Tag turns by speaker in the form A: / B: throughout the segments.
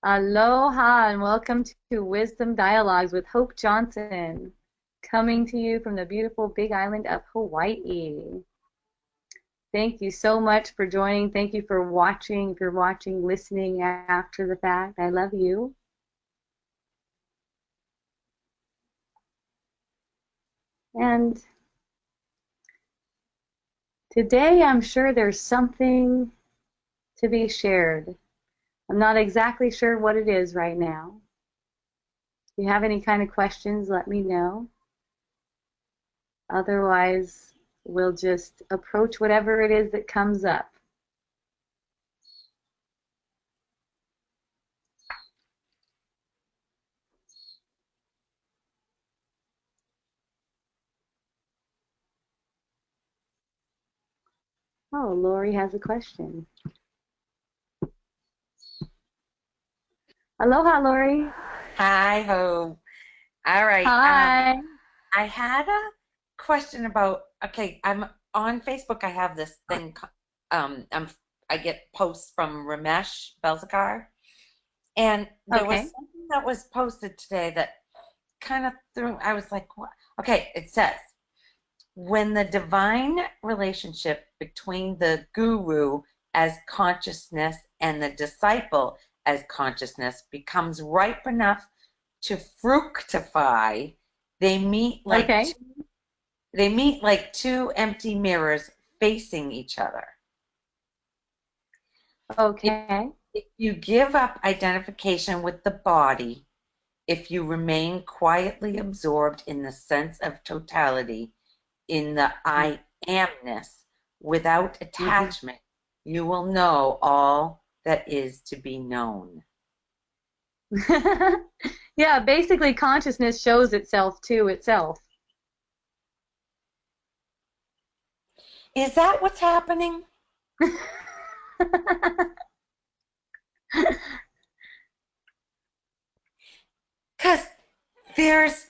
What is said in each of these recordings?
A: Aloha and welcome to Wisdom Dialogues with Hope Johnson, coming to you from the beautiful Big Island of Hawaii. Thank you so much for joining. Thank you for watching. If you're watching, listening after the fact, I love you. And today I'm sure there's something to be shared. I'm not exactly sure what it is right now. If you have any kind of questions, let me know. Otherwise, we'll just approach whatever it is that comes up. Oh, Lori has a question. Aloha, Lori.
B: Hi, Ho. All right.
A: Hi.
B: I had a question about, okay, I'm on Facebook. I have this thing, I get posts from Ramesh Belzakar, and there was
A: Okay.
B: something that was posted today that kind of I was like, what? Okay, it says, when the divine relationship between the guru as consciousness and the disciple as consciousness becomes ripe enough to fructify, they meet like
A: Okay.
B: two, they meet like two empty mirrors facing each other. If,
A: Okay.
B: if you give up identification with the body, if you remain quietly absorbed in the sense of totality, in the I amness, without
A: Mm-hmm.
B: attachment, you will know all that is to be known.
A: Yeah, basically consciousness shows itself to itself.
B: Is that what's happening? Because there's,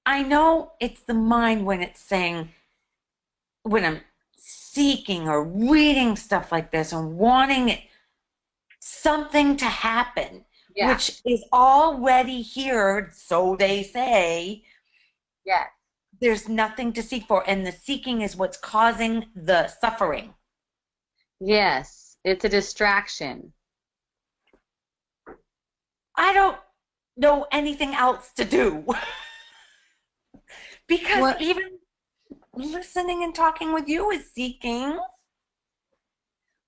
B: I know it's the mind when it's saying, when I'm seeking or reading stuff like this and wanting something to happen,
A: Yeah.
B: which is already here, so they say,
A: Yes.
B: there's nothing to seek for. And the seeking is what's causing the suffering.
A: Yes. It's a distraction.
B: I don't know anything else to do. Because
A: What?
B: even listening and talking with you is seeking.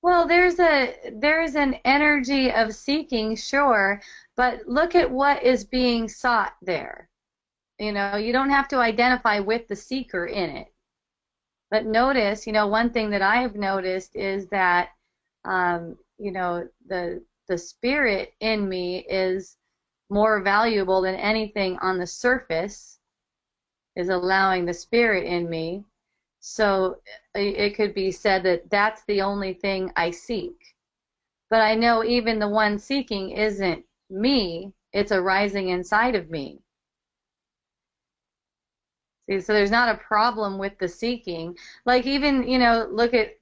A: Well, there's an energy of seeking, sure, but look at what is being sought there. You know, you don't have to identify with the seeker in it. But notice, one thing that I've noticed is that, the spirit in me is more valuable than anything on the surface, is allowing the spirit in me. So it could be said that that's the only thing I seek. But I know even the one seeking isn't me, it's arising inside of me. See, so there's not a problem with the seeking. Like even, look at,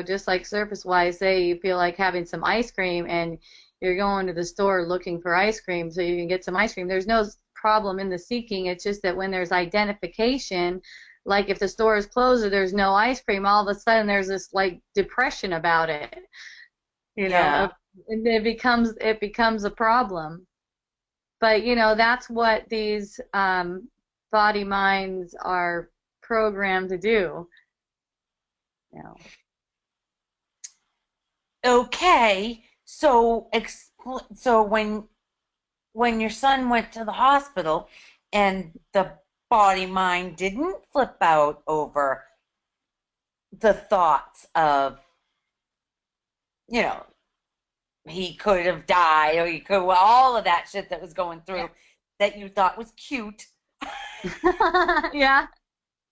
A: just like surface-wise, say you feel like having some ice cream and you're going to the store looking for ice cream so you can get some ice cream. There's no problem in the seeking. It's just that when there's identification, like if the store is closed or there's no ice cream, all of a sudden there's this like depression about it,
B: Yeah.
A: and it becomes a problem. But that's what these body minds are programmed to do. You know.
B: Okay. So when your son went to the hospital and the body mind didn't flip out over the thoughts of, you know, he could have died or he could, well, all of that shit that was going through that you thought was cute.
A: Yeah.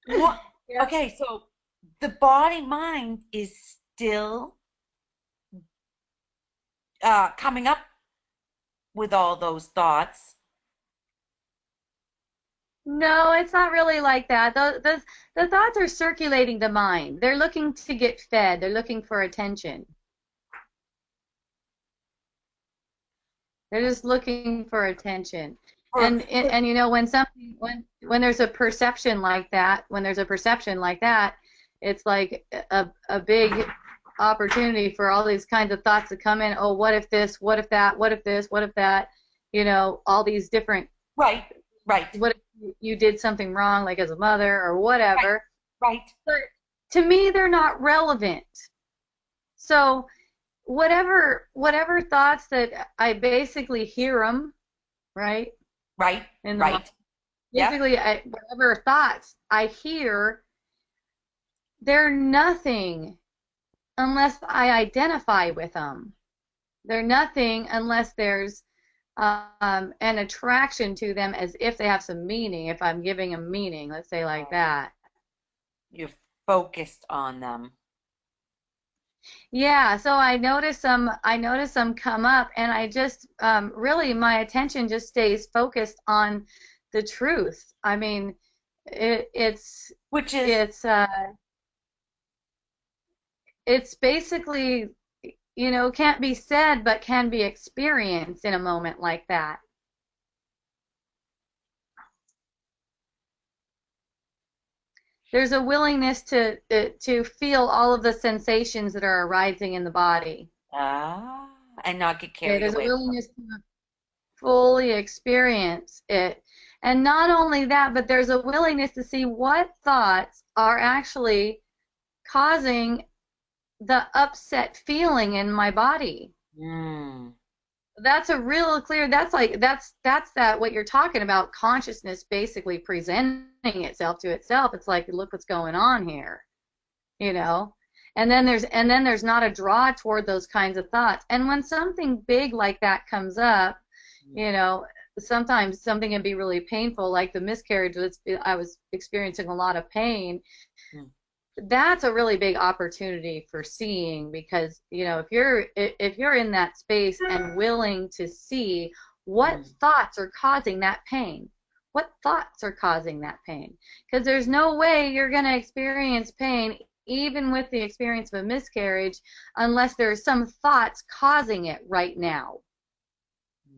B: What?
A: Yeah.
B: Okay, so the body mind is still coming up with all those thoughts.
A: No, it's not really like that. The thoughts are circulating the mind. They're looking to get fed. They're looking for attention. They're just looking for attention.
B: Or,
A: And you know, when something when there's a perception like that, it's like a big opportunity for all these kinds of thoughts to come in. Oh, what if this? What if that? What if this? What if that? You know, all these different.
B: right, right,
A: What if you did something wrong, like as a mother or
B: right,
A: whatever?
B: right.
A: But to me, they're not relevant. So whatever thoughts that I basically hear them, right,
B: Right,
A: in the mind.
B: right. Yep.
A: Basically, whatever thoughts I hear, they're nothing unless I identify with them. They're nothing unless there's an attraction to them as if they have some meaning, if I'm giving them meaning, let's say like that.
B: You're focused on them.
A: Yeah, so I notice some come up, and I just really my attention just stays focused on the truth. I mean, it's
B: Which is,
A: it's uh it's basically, you know, can't be said but can be experienced in a moment like that. There's a willingness to feel all of the sensations that are arising in the body.
B: ah, and not get
A: Okay,
B: carried
A: there's a
B: away.
A: willingness to fully experience it. And not only that, but there's a willingness to see what thoughts are actually causing the upset feeling in my body.
B: Mm,
A: That's a real clear, that's that what you're talking about, consciousness basically presenting itself to itself. It's like, look what's going on here, you know? And then there's not a draw toward those kinds of thoughts. And when something big like that comes up, you know, sometimes something can be really painful, like the miscarriage. I was experiencing a lot of pain.
B: mm,
A: That's a really big opportunity for seeing, because you know, if you're in that space and willing to see what
B: mm,
A: thoughts are causing that pain, what thoughts are causing that pain, because there's no way you're going to experience pain even with the experience of a miscarriage unless there's some thoughts causing it right now.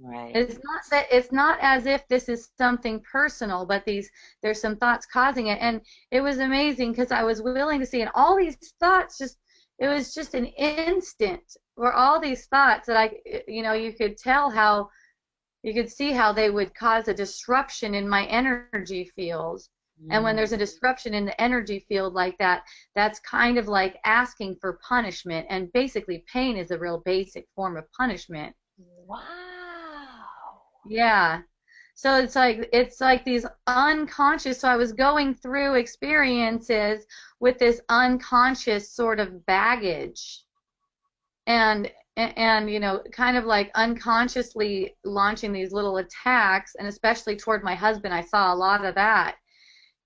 B: right.
A: It's not as if this is something personal, but there's some thoughts causing it. And it was amazing because I was willing to see, and all these thoughts just, it was just an instant where all these thoughts that you know, you could see how they would cause a disruption in my energy fields. And when
B: Mm,
A: there's a disruption in the energy field like that, that's kind of like asking for punishment. And basically, pain is a real basic form of punishment.
B: wow.
A: Yeah. So it's like these unconscious. So I was going through experiences with this unconscious sort of baggage, and you know, kind of like unconsciously launching these little attacks, and especially toward my husband, I saw a lot of that.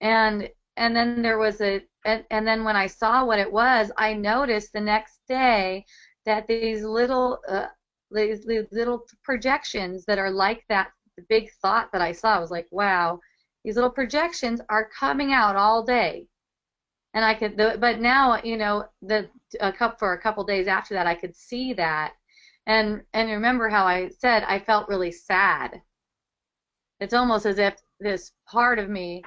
A: And then there was and then when I saw what it was, I noticed the next day that these little projections that are like that big thought that I saw. I was like, wow, these little projections are coming out all day. And but now, you know, for a couple days after that, I could see that. And remember how I said I felt really sad. It's almost as if this part of me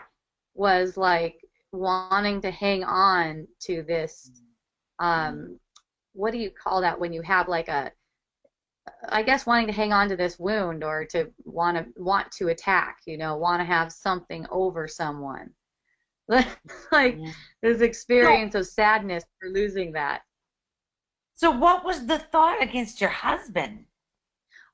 A: was like wanting to hang on to this, um, what do you call that when you have like I guess wanting to hang on to this wound, or to want to attack, you know, want to have something over someone. Like
B: Mm.
A: this
B: So,
A: experience of sadness for losing that.
B: so what was the thought against your husband?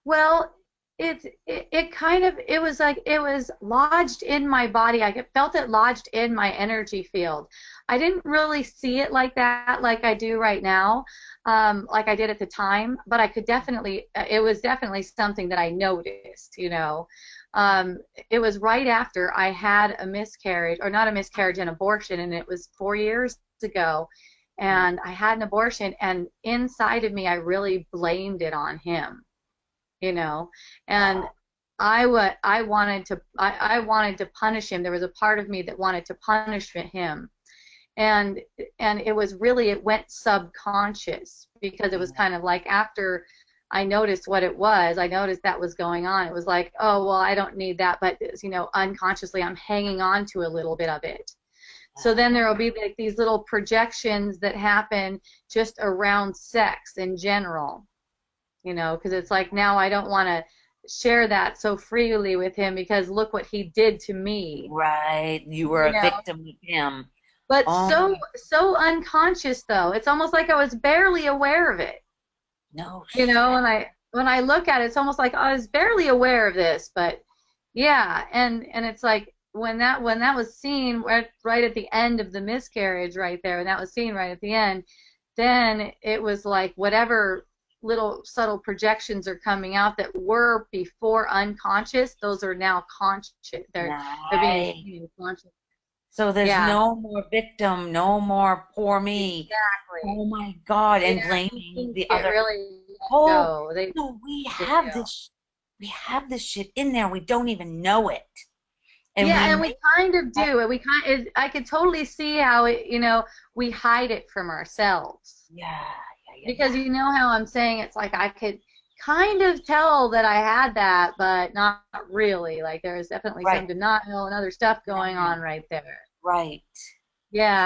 A: Well, it kind of, it was like it was lodged in my body. I felt it lodged in my energy field. I didn't really see it like that, like I do right now, like I did at the time. But I could definitely, it was definitely something that I noticed. You know, it was right after I had a miscarriage, or not a miscarriage, an abortion, and it was 4 years ago. And I had an abortion, and inside of me, I really blamed it on him, you know. And
B: Wow.
A: I wanted to punish him. There was a part of me that wanted to punish him. And it was really, it went subconscious, because it was kind of like after I noticed what it was. I noticed that was going on. It was like, oh, well, I don't need that, but you know, unconsciously I'm hanging on to a little bit of it. So then there will be like these little projections that happen just around sex in general, you know, because it's like now I don't want to share that so freely with him because look what he did to me,
B: Right. You were
A: you
B: a
A: know.
B: victim of him.
A: But
B: Oh,
A: so unconscious though. It's almost like I was barely aware of it.
B: no
A: You know,
B: shit.
A: when I look at it, it's almost like I was barely aware of this, but yeah, and it's like when that was seen right at the end of the miscarriage right there, and that was seen right at the end, then it was like whatever little subtle projections are coming out that were before unconscious, those are now conscious. They're being
B: Right.
A: seen in conscious.
B: So there's
A: Yeah,
B: no more victim, no more poor me.
A: exactly.
B: Oh my God.
A: Yeah,
B: And
A: these
B: blaming
A: things
B: the
A: get
B: other.
A: really let
B: Oh,
A: go.
B: so
A: They do.
B: we have this shit in there. We don't even know it. And
A: Yeah,
B: we
A: and we
B: make
A: kind of do. And we I could totally see how it, you know, we hide it from ourselves.
B: yeah, yeah.
A: Because you know how I'm saying it's like I could kind of tell that I had that, but not really. Like there was definitely
B: Right.
A: some denial and other stuff going
B: Yeah,
A: on right there.
B: right.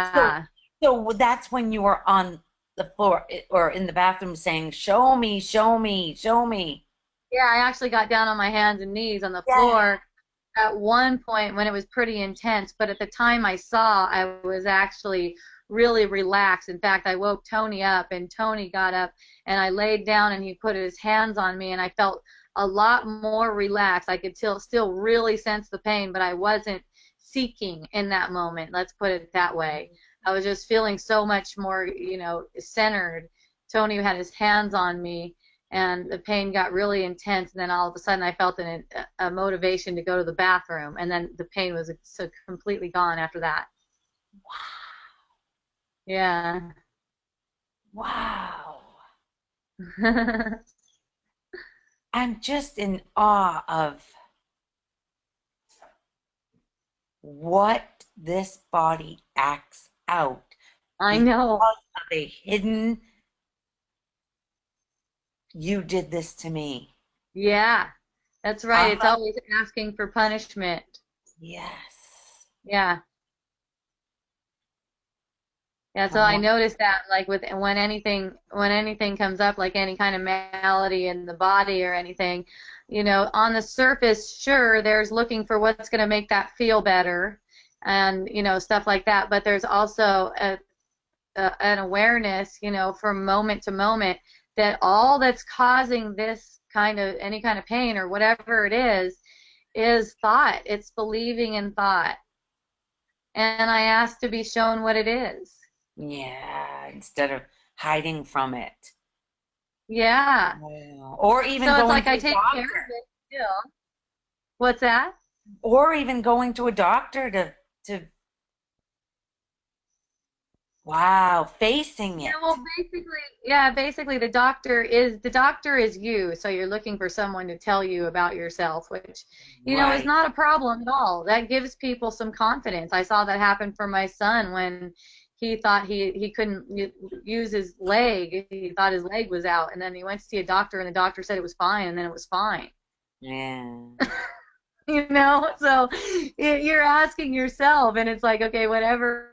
B: So
A: Yeah.
B: so that's when you were on the floor or in the bathroom saying, "Show me, show me, show me."
A: Yeah, I actually got down on my hands and knees on the
B: Yeah.
A: floor at one point when it was pretty intense, but at the time I saw, I was actually really relaxed. In fact, I woke Tony up, and Tony got up, and I laid down, and he put his hands on me, and I felt a lot more relaxed. I could still really sense the pain, but I wasn't seeking in that moment. Let's put it that way. I was just feeling so much more, you know, centered. Tony had his hands on me and the pain got really intense and then all of a sudden I felt a motivation to go to the bathroom and then the pain was so completely gone after that. Yeah.
B: Wow. I'm just in awe of what this body acts out
A: I
B: because
A: know.
B: of a hidden, you did this to me.
A: Yeah, that's right,
B: I'm
A: it's
B: a,
A: always asking for punishment.
B: yes.
A: Yeah. Yeah, so
B: From
A: I
B: what?
A: noticed that like with when anything comes up like any kind of malady in the body or anything, you know, on the surface, sure, there's looking for what's going to make that feel better and you know stuff like that, but there's also an awareness, you know, from moment to moment that all that's causing this kind of any kind of pain or whatever it is thought. It's believing in thought. And I ask to be shown what it is.
B: Yeah, instead of hiding from it.
A: Yeah.
B: Wow. Or even
A: So it's
B: going
A: like
B: to
A: I
B: a
A: take care
B: doctor.
A: of it still. What's that?
B: Or even going to a doctor to wow, facing
A: Yeah,
B: it.
A: well, basically the doctor is you, so you're looking for someone to tell you about yourself, which, you know, is
B: Right.
A: not a problem at all. That gives people some confidence. I saw that happen for my son when he thought he couldn't use his leg. He thought his leg was out, and then he went to see a doctor, and the doctor said it was fine, and then it was fine.
B: Yeah.
A: You know, so you're asking yourself, and it's like, okay, whatever,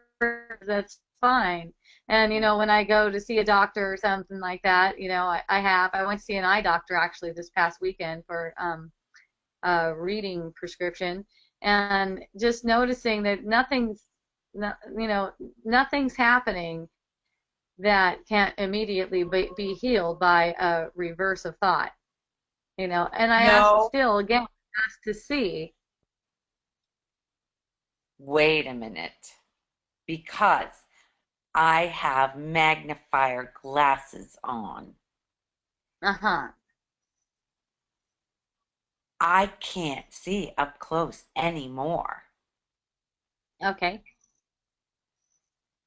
A: that's fine. And you know, when I go to see a doctor or something like that, you know, I went to see an eye doctor actually this past weekend for a reading prescription, and just noticing that you know, nothing's happening that can't immediately be healed by a reverse of thought. You know, and I asked
B: No,
A: still again, asked to see.
B: wait a minute. Because I have magnifier glasses on.
A: Uh-huh.
B: I can't see up close anymore.
A: Okay.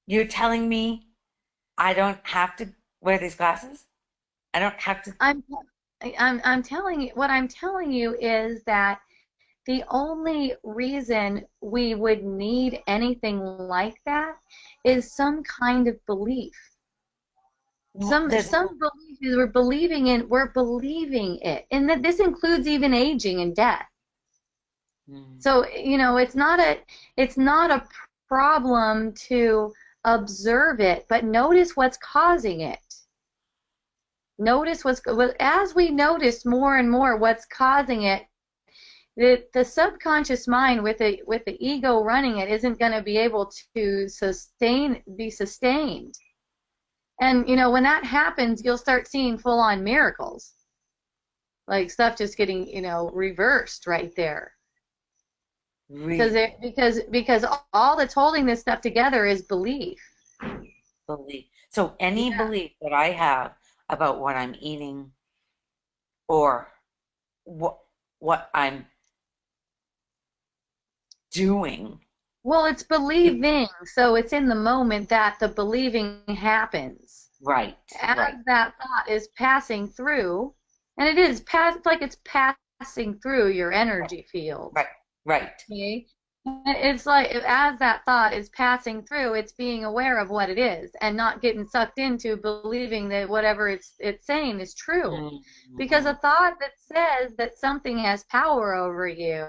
B: You're telling me I don't have to wear these glasses? I don't have to.
A: I'm I'm telling you what I'm telling you is that the only reason we would need anything like that is some kind of belief.
B: There's
A: Some beliefs we're believing it, and that this includes even aging and death.
B: mm,
A: So, you know, it's not a problem to observe it, but notice what's causing it. Notice as we notice more and more what's causing it, the subconscious mind with the ego running it isn't going to be able to be sustained. And you know, when that happens, you'll start seeing full-on miracles, like stuff just getting, you know, reversed right there.
B: re
A: Because all that's holding this stuff together is belief.
B: belief. So any
A: Yeah.
B: belief that I have about what I'm eating or what I'm doing,
A: Well, it's
B: it,
A: believing, so it's in the moment that the believing happens.
B: right,
A: As
B: right,
A: that thought is passing through, and it is it's like it's passing through your
B: right,
A: energy field.
B: right, right.
A: Okay? It's like as that thought is passing through, it's being aware of what it is and not getting sucked into believing that whatever it's saying is true. Because a
B: Mhm.
A: thought that says that something has power over you,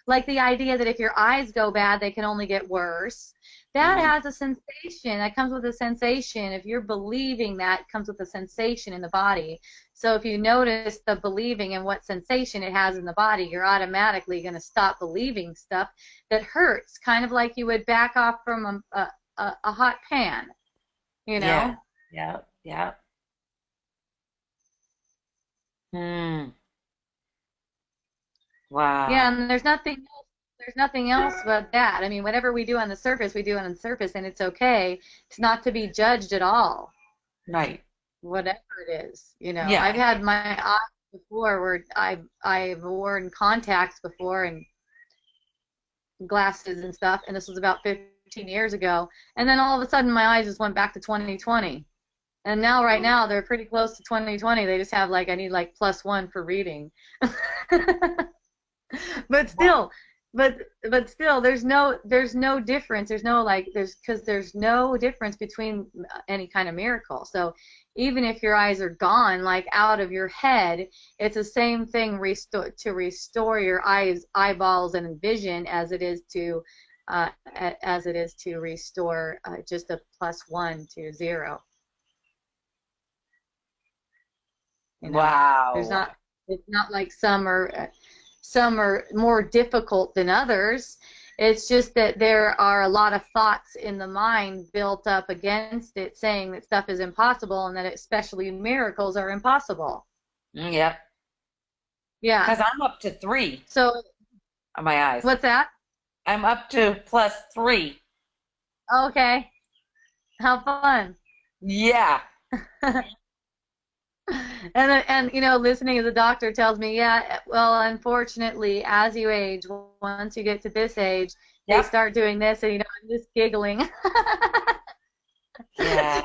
A: like the idea that if your eyes go bad, they can only get worse, that
B: Mhm.
A: has a sensation. That comes with a sensation. If you're believing that, it comes with a sensation in the body. So if you notice the believing and what sensation it has in the body, you're automatically going to stop believing stuff that hurts, kind of like you would back off from a hot pan, you
B: Yeah,
A: know?
B: yeah, yeah. Hmm.
A: Yeah,
B: Wow.
A: and there's nothing else but that. I mean, whatever we do on the surface, we do it on the surface, and it's okay. It's not to be judged at all,
B: Right.
A: whatever it is. You know, I've
B: Yeah.
A: had my eyes before where I've worn contacts before and glasses and stuff, and this was about 15 years ago, and then all of a sudden my eyes just went back to 2020. And now, right now, they're pretty close to 2020. They just have like, I need like +1 for reading. But
B: Wow.
A: still, but still, there's no difference. There's no like because there's no difference between any kind of miracle. So even if your eyes are gone, like out of your head, it's the same thing to restore your eyeballs, and vision uh, as it is to restore just a +1 to 0. You know, there's
B: Wow.
A: not. It's not like some are more difficult than others. It's just that there are a lot of thoughts in the mind built up against it, saying that stuff is impossible and that especially miracles are impossible.
B: Yep.
A: Yeah.
B: Because I'm up to 3
A: So
B: on my eyes.
A: what's that?
B: I'm up to +3.
A: Okay. How fun.
B: Yeah.
A: And you know, listening to the doctor tells me, yeah, well, unfortunately, as you age, once you get to this age, they
B: Yep.
A: start doing this, and you know, I'm just giggling.
B: Yeah.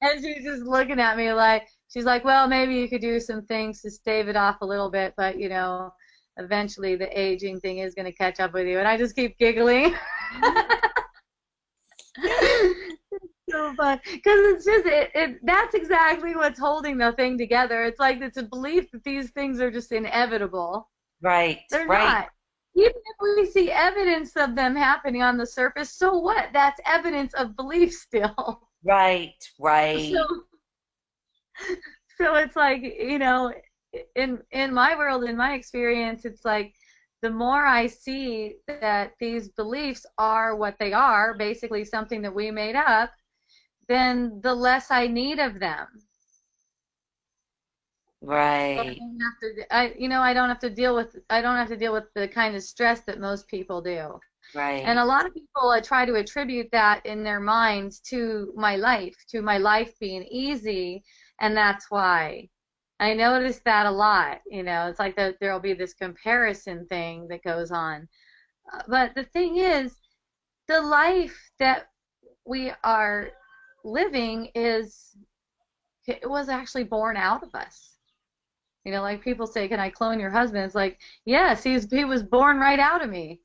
A: And she's just looking at me like, she's like, well, maybe you could do some things to stave it off a little bit, but you know, eventually the aging thing is going to catch up with you. And I just keep giggling. So fun because it's just that's exactly what's holding the thing together. It's like it's a belief that these things are just inevitable.
B: Right.
A: They're
B: Right.
A: not. Even if we see evidence of them happening on the surface, so what? That's evidence of belief still.
B: Right. Right.
A: So so it's like, you know, in my world, in my experience, it's like the more I see that these beliefs are what they are, basically something that we made up, then the less I need of them. So I
B: Right.
A: don't have to, you know, I don't have to deal with the kind of stress that most people do. And a
B: Right.
A: lot of people try to attribute that in their minds to my life being easy, and that's why. I notice that a lot. You know, it's like there'll be this comparison thing that goes on. But the thing is, the life that we are living it was actually born out of us. You know, like people say, "Can I clone your husband?" It's like, yes, he was born right out of me.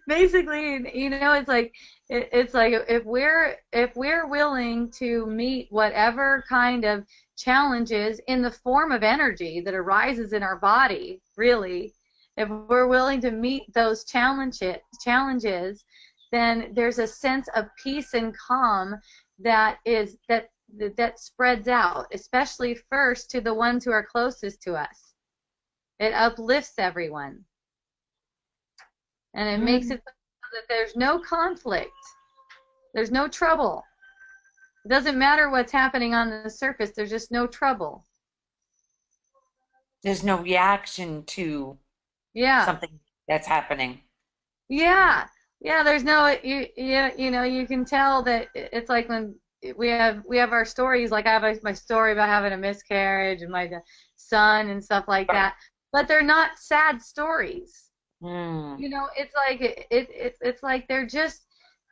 A: Basically, you know, it's like it's like if we're willing to meet whatever kind of challenges in the form of energy that arises in our body, really, if we're willing to meet those challenges, then there's a sense of peace and calm that spreads out, especially first to the ones who are closest to us. It uplifts everyone, and it makes it so that there's no conflict, there's no trouble. It doesn't matter what's happening on the surface, there's just no trouble.
B: There's no reaction to
A: Yeah.
B: something that's happening.
A: Yeah. Yeah, there's no you can tell that it's like when we have our stories, like I have my story about having a miscarriage and my son and stuff like that, but they're not sad stories.
B: Mm.
A: It's like it's like they're just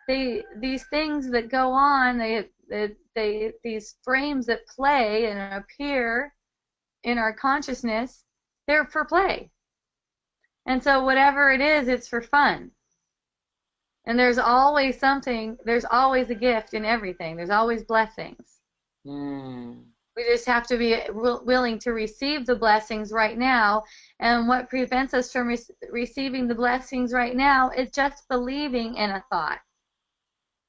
A: these things that go on, these frames that play and appear in our consciousness, they're for play. And so whatever it is, it's for fun. And there's always a gift in everything. There's always blessings.
B: Mm.
A: We just have to be willing to receive the blessings right now. And what prevents us from receiving the blessings right now is just believing in a thought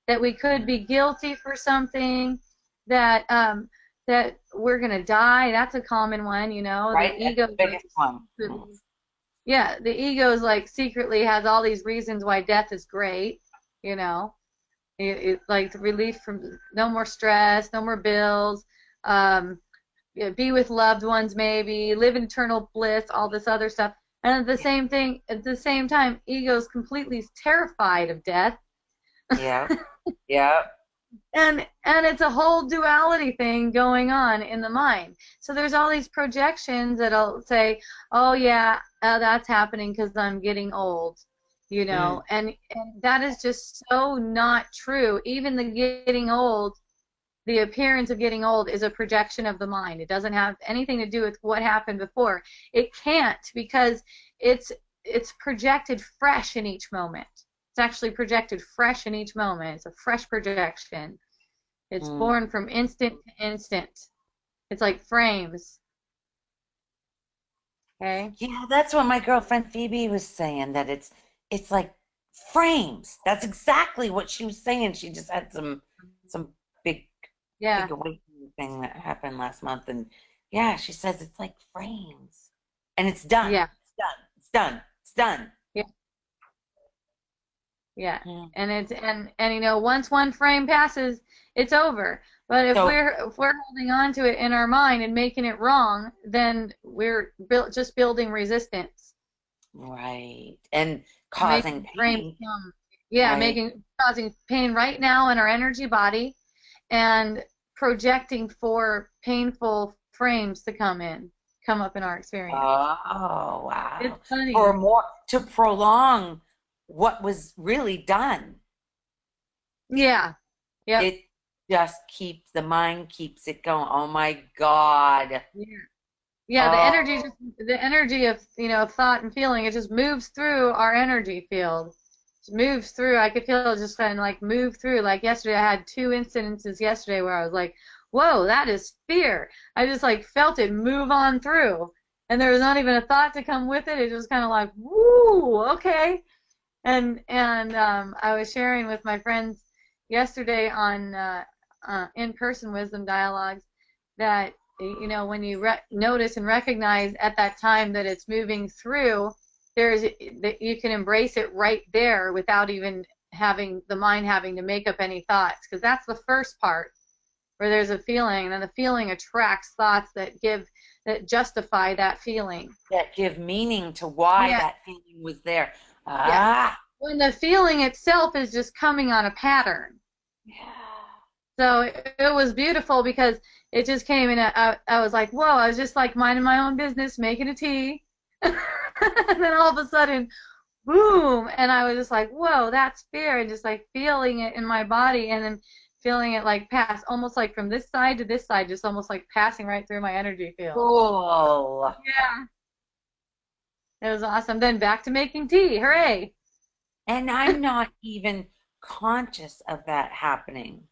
A: that we could be guilty for something, that we're going to die. That's a common one,
B: Right?
A: The ego.
B: That's the biggest one.
A: Yeah, the ego is like secretly has all these reasons why death is great, like relief from no more stress, no more bills, be with loved ones, maybe live in eternal bliss, all this other stuff. And at the same time, ego is completely terrified of death.
B: Yeah. Yeah.
A: And it's a whole duality thing going on in the mind. So there's all these projections that'll say, oh yeah, that's happening because I'm getting old, and that is just so not true. Even the appearance of getting old is a projection of the mind. It doesn't have anything to do with what happened before. It can't, because it's projected fresh in each moment. It's actually projected fresh in each moment. It's a fresh projection. It's born from instant to instant. It's like frames. Okay?
B: Yeah, that's what my girlfriend Phoebe was saying, that it's like frames. That's exactly what she was saying. She just had some big awakening thing that happened last month, and yeah, she says it's like frames. And it's done.
A: Yeah.
B: It's done. It's done. It's done.
A: Yeah. And once one frame passes, it's over. But if we're holding on to it in our mind and making it wrong, then we're just building resistance.
B: Right. And causing pain.
A: Yeah, right. Causing pain right now in our energy body, and projecting for painful frames to come up in our experience.
B: Oh, wow.
A: It's funny.
B: To prolong what was really done.
A: Yeah. Yeah.
B: It just the mind keeps it going. Oh my God.
A: Yeah, the energy of thought and feeling, it just moves through our energy field. It moves through. I could feel it just kind of like move through. Like yesterday, I had 2 incidences yesterday where I was like, whoa, that is fear. I just like felt it move on through. And there was not even a thought to come with it. It was kind of like, woo, okay. And I was sharing with my friends yesterday on in-person wisdom dialogues that when you notice and recognize at that time that it's moving through, you can embrace it right there without even having the mind having to make up any thoughts, because that's the first part, where there's a feeling, and then the feeling attracts thoughts that justify that feeling,
B: that give meaning to why that feeling was there.
A: When the feeling itself is just coming on a pattern. So it was beautiful, because it just came in. I was like, whoa, I was just like minding my own business, making a tea. And then all of a sudden, boom, and I was just like, whoa, that's fear, and just like feeling it in my body, and then feeling it like pass, almost like from this side to this side, just almost like passing right through my energy field.
B: Cool.
A: Yeah. It was awesome. Then back to making tea. Hooray.
B: And I'm not even conscious of that happening.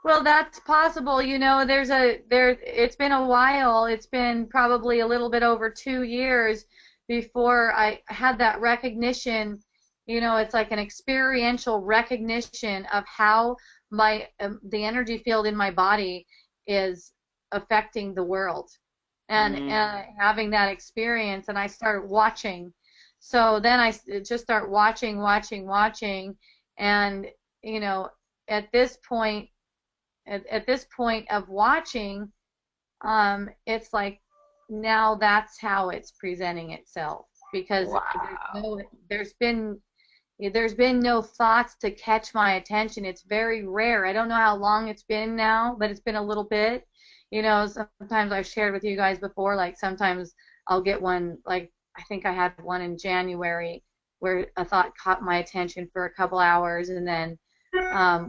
A: Well, that's possible. You know, it's been a while. It's been probably a little bit over 2 years before I had that recognition. You know, it's like an experiential recognition of how the energy field in my body is affecting the world, and having that experience, and I started watching. So then just start watching, and you know, at this point at this point of watching, it's like now that's how it's presenting itself because
B: Wow.
A: there's been there's been no thoughts to catch my attention. It's very rare. I don't know how long it's been now, but it's been a little bit. You know, sometimes I've shared with you guys before, like sometimes I'll get one, like I think I had one in January where a thought caught my attention for a couple hours, and then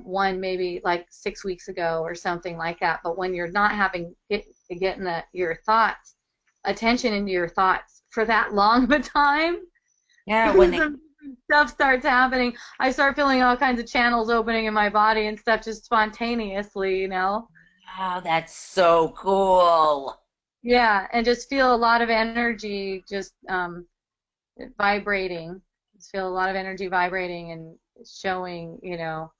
A: one maybe like 6 weeks ago or something like that. But when you're not getting your thoughts, attention into your thoughts for that long of a time,
B: Yeah, when they,
A: some stuff starts happening. I start feeling all kinds of channels opening in my body and stuff just spontaneously, you know.
B: wow, that's so cool.
A: Yeah, and just feel a lot of energy just vibrating. Just feel a lot of energy vibrating and showing, you know,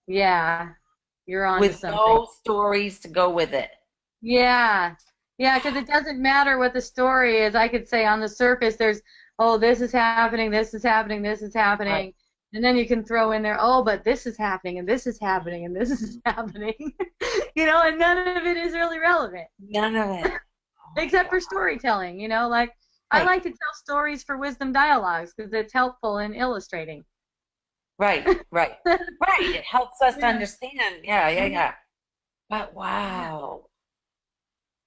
A: yeah, you're on to
B: With
A: something.
B: no stories to go with it.
A: Yeah. Yeah, because it doesn't matter what the story is. I could say on the surface there's, oh, this is happening, this is happening, this is
B: Right.
A: happening. And then you can throw in there, oh, but this is happening, and this is happening, and this is happening. You know, and none of it is really relevant,
B: None of it. Oh my
A: except
B: God.
A: for storytelling. You know, like I
B: Right.
A: like to tell stories for wisdom dialogues because it's helpful in illustrating.
B: Right. Right. Right. It helps us to
A: Yeah.
B: understand. Yeah. Yeah.
A: Mhm.
B: Yeah. But wow,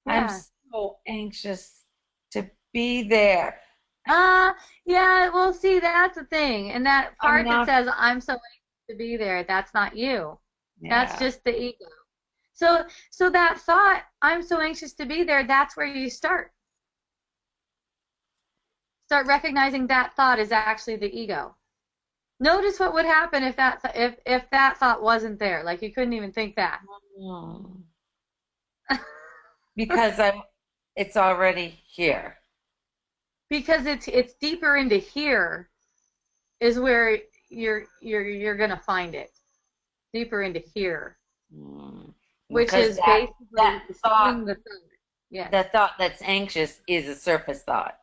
B: I'm
A: Yeah.
B: so anxious to be there.
A: Uh, yeah, well, see, that's the thing. And that
B: I'm
A: part that
B: not.
A: says, I'm so anxious to be there, that's not you. That's
B: Yeah.
A: just the ego. So that thought, I'm so anxious to be there, that's where you start. Start recognizing that thought is actually the ego. Notice what would happen if that thought wasn't there. Like you couldn't even think that.
B: Mm. Because I'm. It's already here.
A: Because it's deeper into here is where you're gonna find it. Deeper into here.
B: Mm.
A: Which
B: Because
A: is
B: that
A: basically
B: thought,
A: seeing the thing. Yes.
B: the thought that's anxious is a surface thought.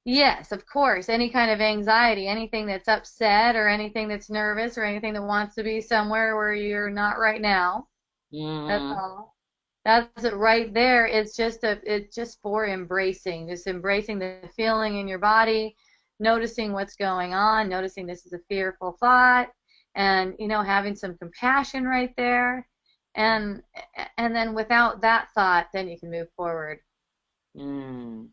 A: Yes, of course. Any kind of anxiety, anything that's upset or anything that's nervous or anything that wants to be somewhere where you're not right now. That's
B: Mm.
A: all. That's it right there. It's just for embracing, just embracing the feeling in your body, noticing what's going on, noticing this is a fearful thought, and you know, having some compassion right there. And and then without that thought, then you can move forward,
B: Mm.
A: you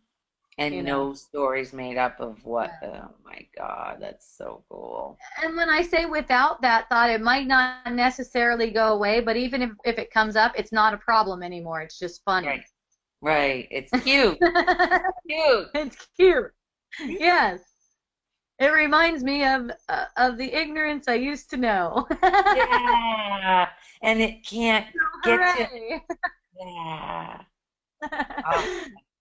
B: And
A: know.
B: no stories made up of what.
A: Yeah.
B: Oh my God, that's so cool.
A: And when I say without that thought, it might not necessarily go away, but even if it comes up, it's not a problem anymore. It's just
B: Right.
A: funny.
B: Right. It's cute. Cute.
A: It's cute. Yes. It reminds me of the ignorance I used to know.
B: Yeah. And it can't get you.
A: Hooray.
B: Yeah. Oh,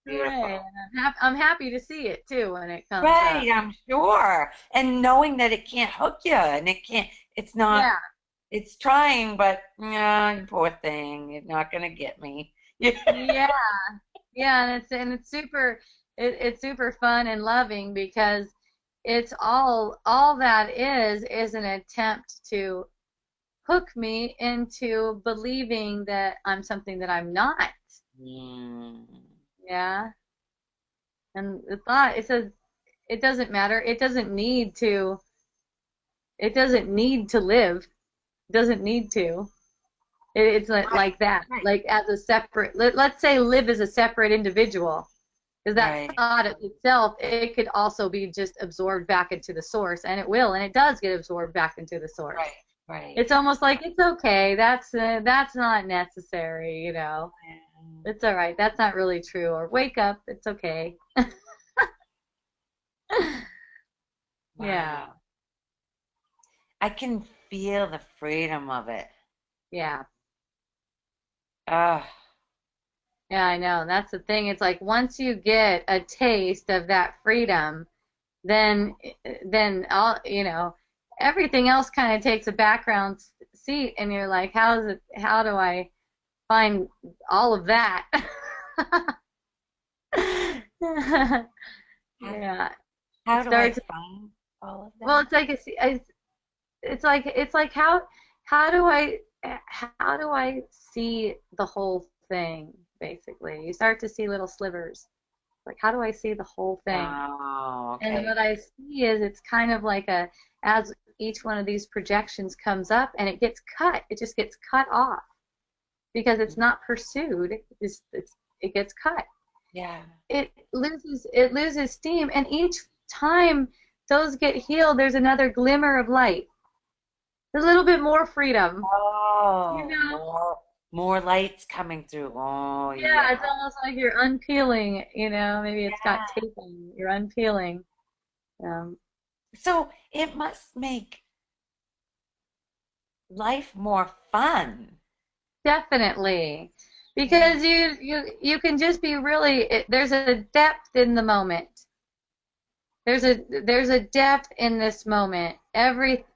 A: Hooray.
B: beautiful.
A: And I'm happy to see it too when it comes up.
B: Right, I'm sure. And knowing that it can't hook you and it can't, it's not,
A: Yeah.
B: it's trying, but yeah, poor thing, you're not gonna get me. Yeah.
A: Yeah. Yeah, and it's super it's super fun and loving because it's all that is an attempt to hook me into believing that I'm something that I'm not.
B: Mm.
A: Yeah. And the thought it says it doesn't matter. It doesn't need to live. It doesn't need to. It's
B: Right,
A: like that.
B: right,
A: Like as a separate let's say live as a separate individual. Because that
B: right,
A: thought itself, it could also be just absorbed back into the source, and it will, and it does get absorbed back into the source.
B: right, right.
A: It's almost like it's okay. That's not necessary, you know. It's all right. That's not really true. Or wake up. It's okay. Yeah.
B: Wow. I can feel the freedom of it.
A: Yeah.
B: Ah,
A: Yeah, I know. That's the thing. It's like once you get a taste of that freedom, then all, everything else kind of takes a background seat and you're like, how do I find all of that?
B: how,
A: Yeah.
B: how do I
A: Start to,
B: find all of
A: well,
B: that?
A: it's like how do I how do I see the whole thing basically? You start to see little slivers. Like how do I see the whole thing?
B: Oh,
A: And
B: okay.
A: what I see is it's kind of like as each one of these projections comes up and it gets cut, it just gets cut off because it's not pursued. It gets cut.
B: Yeah.
A: It loses steam, and each time those get healed, there's another glimmer of light. A little bit more freedom, you
B: Oh,
A: know?
B: more lights coming through. Oh, yeah.
A: Yeah, it's almost like you're unpeeling, maybe it's got
B: Yeah.
A: tape on it. You're unpeeling. Um,
B: So it must make life more fun.
A: Definitely.
B: Yeah.
A: Because you can just be there's a depth in the moment. There's a depth in this moment.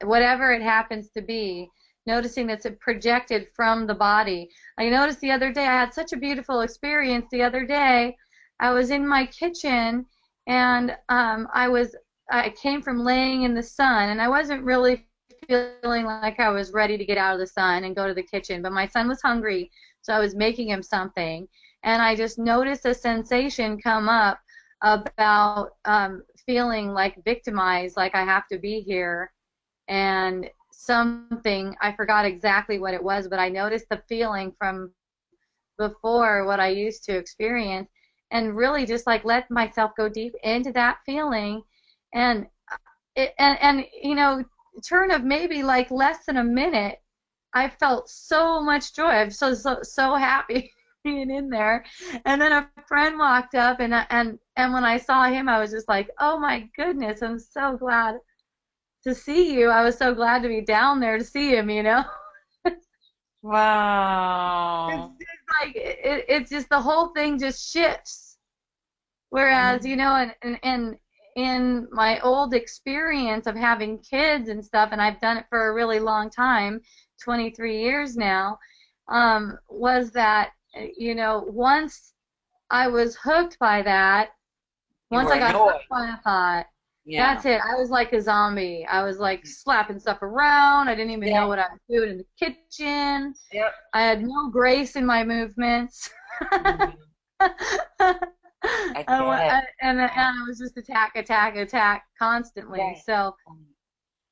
A: Whatever it happens to be, noticing that's projected from the body. I noticed the other day I had such a beautiful experience the other day. I was in my kitchen and I came from laying in the sun and I wasn't really feeling like I was ready to get out of the sun and go to the kitchen, but my son was hungry, so I was making him something and I just noticed a sensation come up about feeling like victimized, like I have to be here, and something, I forgot exactly what it was, but I noticed the feeling from before what I used to experience, and really just like let myself go deep into that feeling, and and turn of maybe like less than a minute, I felt so much joy. I'm so happy being in there. And then a friend walked up, and when I saw him, I was just like, oh my goodness, I'm so glad to see you. I was so glad to be down there to see him. It's
B: Wow.
A: just like it's just the whole thing just shifts. Whereas,
B: Mm.
A: and in my old experience of having kids and stuff, and I've done it for a really long time, 23 years now, was that, once I was hooked by that,
B: You
A: once
B: were
A: I got
B: annoyed.
A: hooked by a thought,
B: Yeah.
A: that's it. I was like a zombie. I was like slapping stuff around. I didn't even know
B: Yep.
A: what I was doing in the kitchen.
B: Yep.
A: I had no grace in my movements.
B: Mhm. I get it.
A: And I was just attack, attack, attack constantly.
B: Right.
A: So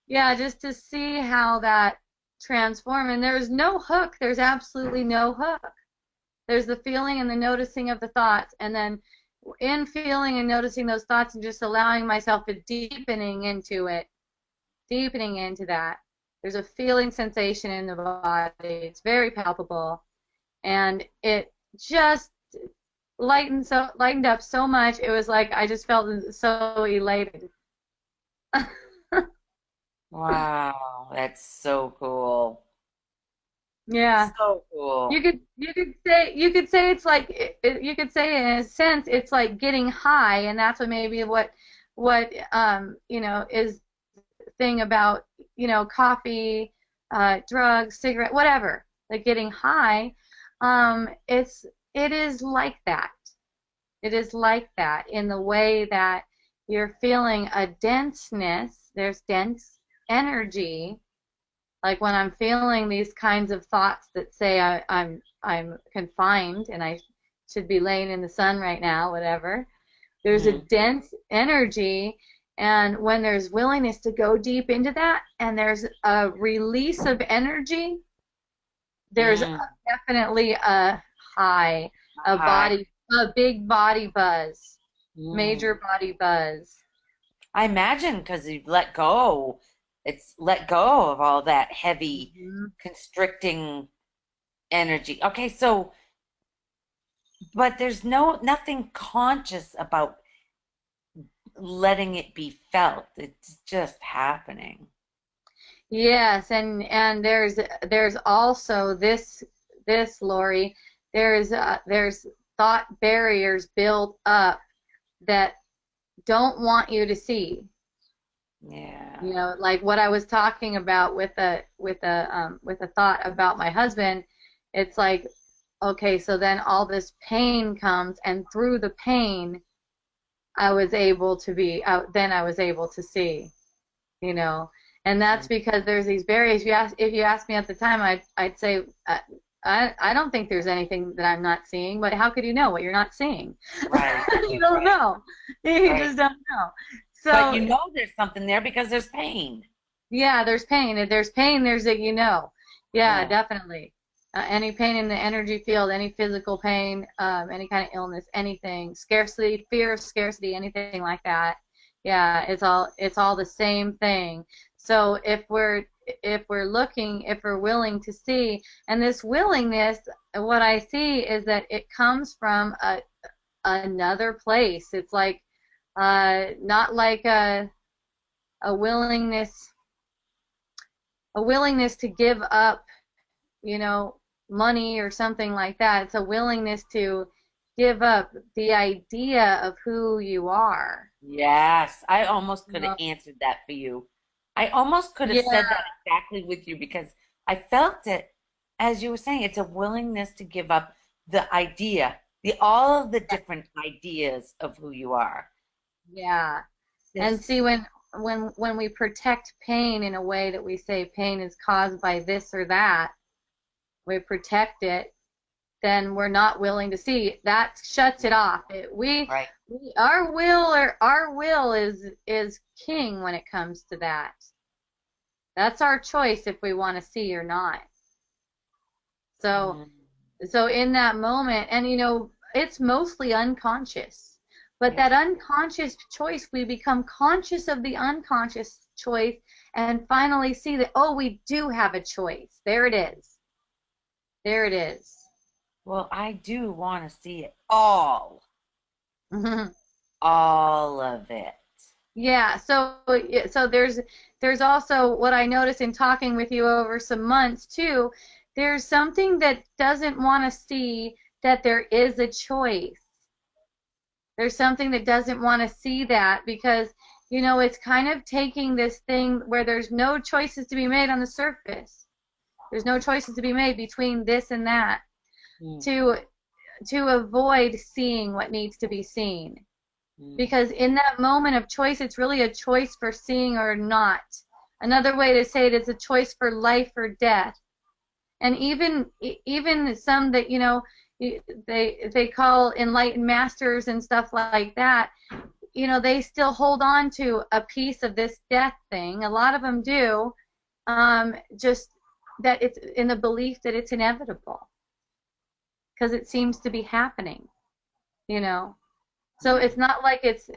A: yeah, just to see how that transformed. And there's no hook. There's absolutely no hook. There's the feeling and the noticing of the thoughts, and then in feeling and noticing those thoughts and just allowing myself to deepening into that. There's a feeling sensation in the body. It's very palpable, and it just lightened up so much. It was like I just felt so elated.
B: Wow. That's so cool.
A: Yeah.
B: So
A: You
B: cool.
A: could you could say it's like you could say in a sense it's like getting high, and that's what maybe what is the thing about coffee, drugs, cigarette, whatever, like getting high. It is like that. It is like that in the way that you're feeling a denseness. There's dense energy, like when I'm feeling these kinds of thoughts that say I'm confined and I should be laying in the sun right now, whatever. There's a
B: Hmm.
A: dense energy, and when there's willingness to go deep into that, and there's a release of energy, there's
B: Mm.
A: definitely a high,
B: Hi.
A: a big body buzz, major
B: Mm.
A: body buzz.
B: I imagine because you let go, it's let go of all that heavy,
A: Mhm.
B: constricting energy. Okay, so, but there's nothing conscious about letting it be felt. It's just happening.
A: Yes, and there's also this Lori, there's thought barriers built up that don't want you to see.
B: Yeah.
A: You know, like what I was talking about with a thought about my husband, it's like, okay, so then all this pain comes, and through the pain, then I was able to see, you know, and that's
B: Mm.
A: because there's these barriers. If you asked me at the time, I'd say, I don't think there's anything that I'm not seeing, but how could you know what you're not seeing?
B: Right.
A: You don't
B: Right.
A: know. You
B: Right.
A: just don't know.
B: But
A: So
B: you know there's something there because there's pain.
A: yeah, there's pain. If there's pain, there's a, you know. Yeah,
B: Yeah.
A: definitely. Any pain in the energy field, any physical pain, any kind of illness, anything, scarcity, fear of scarcity, anything like that. Yeah, it's all the same thing. So if we're willing to see, and this willingness, what I see is that it comes from another place. It's like not like a willingness a willingness to give up, you know, money or something like that. It's a willingness to give up the idea of who you are.
B: Yes. I almost
A: You
B: could have
A: know?
B: answered that for you. I almost could have
A: Yeah,
B: said that exactly with you because I felt it, as you were saying, it's a willingness to give up the idea, the all of the different ideas of who you are.
A: yeah. And
B: This,
A: see, when we protect pain in a way that we say pain is caused by this or that, we protect it, then we're not willing to see. That shuts it off.
B: right.
A: Our will is king when it comes to that. That's our choice if we want to see or not. So
B: Mm,
A: so in that moment, and you know, it's mostly unconscious. But
B: yep.
A: that unconscious choice, we become conscious of the unconscious choice and finally see that, oh, we do have a choice. There it is. There it is.
B: Well, I do want to see it all of it.
A: Yeah, so there's also what I noticed in talking with you over some months too. There's something that doesn't want to see that there is a choice. There's something that doesn't want to see that because, you know, it's kind of taking this thing where there's no choices to be made on the surface. There's no choices to be made between this and that
B: Mm,
A: to avoid seeing what needs to be seen.
B: mm,
A: Because in that moment of choice, it's really a choice for seeing or not. Another way to say it is a choice for life or death. And even some that, you know, they call enlightened masters and stuff like that, you know, they still hold on to a piece of this death thing. A lot of them do, just that it's in the belief that it's inevitable because it seems to be happening, you know. So
B: mm.
A: it's not like it's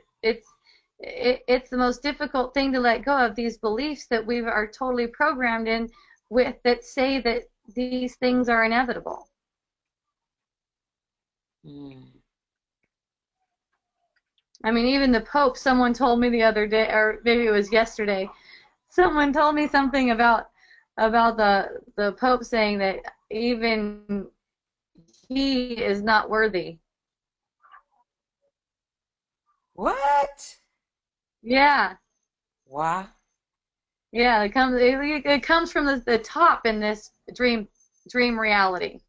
A: the most difficult thing to let go of, these beliefs that we are totally programmed in with, that say that these things are inevitable.
B: Mm.
A: I mean, even the Pope, someone told me the other day, or maybe it was yesterday, someone told me something about the Pope saying that even he is not worthy.
B: What?
A: Yeah,
B: What?
A: yeah, it comes from the top in this dream reality.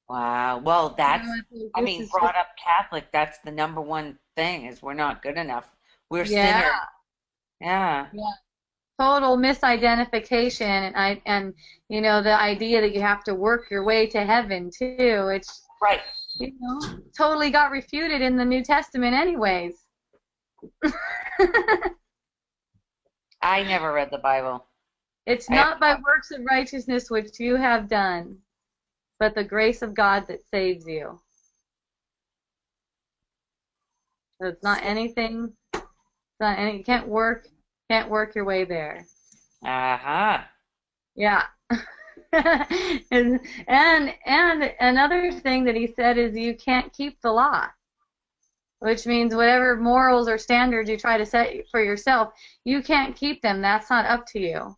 B: Wow. Well,
A: You
B: that's,
A: know, it's like,
B: I
A: this
B: mean,
A: is just
B: brought up Catholic, that's the number one thing is we're not good enough. We're
A: yeah,
B: sinners. Yeah.
A: yeah, total misidentification, and you know, the idea that you have to work your way to heaven too. It's,
B: Right.
A: you know, totally got refuted in the New Testament anyways.
B: I never read the Bible.
A: It's
B: I have
A: not by
B: not.
A: works of righteousness which you have done, but the grace of God that saves you. So it's not
B: So,
A: anything, it's not any, you can't work your way there.
B: uh-huh.
A: Yeah. And another thing that he said is you can't keep the law. which means whatever morals or standards you try to set for yourself, you can't keep them. That's not up to you.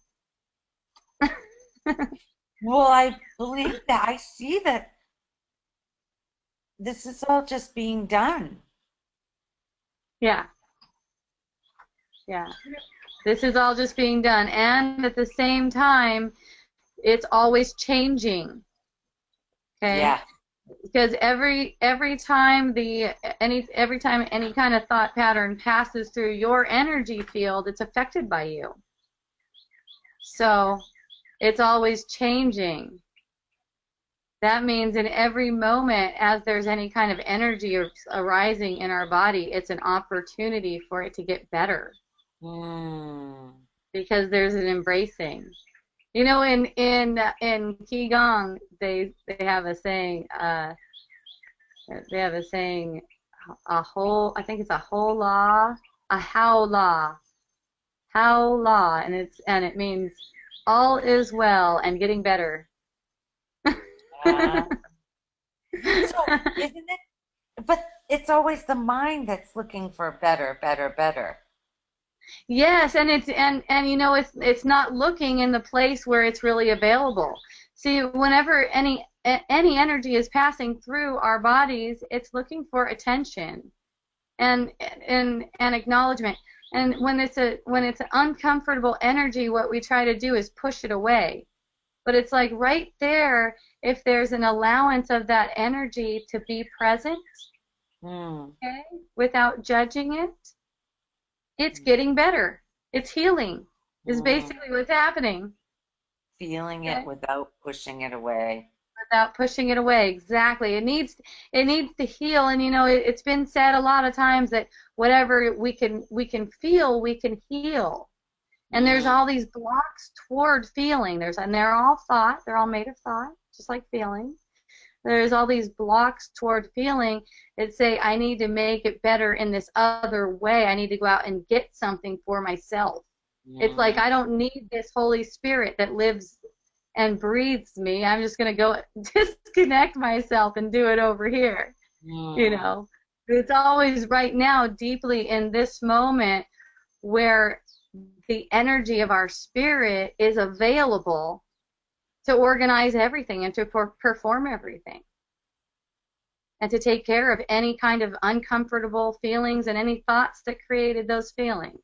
B: Well, I believe that. I see that this is all just being done.
A: Yeah, yeah. This is all just being done, and at the same time, it's always changing. Okay?
B: Yeah.
A: Because every time every time any kind of thought pattern passes through your energy field, it's affected by you. So it's always changing. That means in every moment, as there's any kind of energy arising in our body, it's an opportunity for it to get better
B: Hmm.
A: because there's an embracing. You know, in Qigong, they have a saying. They have a saying, I think it's a whole law, a how law, and it means all is well and getting better.
B: Uh, so isn't it? But it's always the mind that's looking for better, better, better.
A: Yes, and you know it's not looking in the place where it's really available. See, whenever any energy is passing through our bodies, it's looking for attention and and acknowledgement. And when it's an uncomfortable energy, what we try to do is push it away. But it's like right there, if there's an allowance of that energy to be present,
B: Hmm.
A: okay, without judging it, it's getting better. It's healing, is
B: Hmm.
A: basically what's happening.
B: Feeling it
A: Okay?
B: without pushing it away.
A: Without pushing it away. Exactly. It needs to heal, and you know it's been said a lot of times that whatever we can feel, we can heal. And there's
B: Hmm.
A: all these blocks toward feeling. And they're all thought. They're all made of thought, just like feeling. There's all these blocks toward feeling that say I need to make it better in this other way. I need to go out and get something for myself. It's like
B: Hmm.
A: I don't need this Holy Spirit that lives and breathes me. I'm just going to go disconnect myself and do it over here. You
B: Hmm.
A: know, it's always right now, deeply in this moment, where the energy of our spirit is available to organize everything and to perform everything and to take care of any kind of uncomfortable feelings and any thoughts that created those feelings.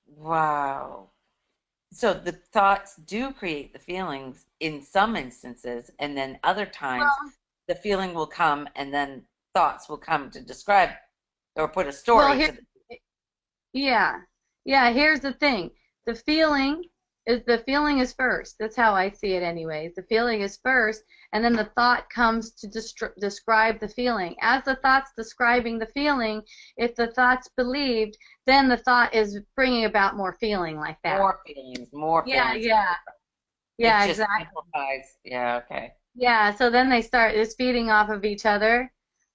B: Wow. So the thoughts do create the feelings in some instances, and then other times
A: Well,
B: the feeling will come and then thoughts will come to describe or put a
A: well,
B: story
A: here,
B: to the.
A: yeah, yeah. Here's the thing: the feeling is first. That's how I see it, anyways. The feeling is first, and then the thought comes to describe the feeling. As the thought's describing the feeling, if the thought's believed, then the thought is bringing about more feeling like that.
B: More feelings, more
A: Yeah,
B: feelings.
A: yeah,
B: It
A: yeah,
B: just
A: exactly.
B: amplifies. Yeah, okay.
A: Yeah, so then they start just feeding off of each other.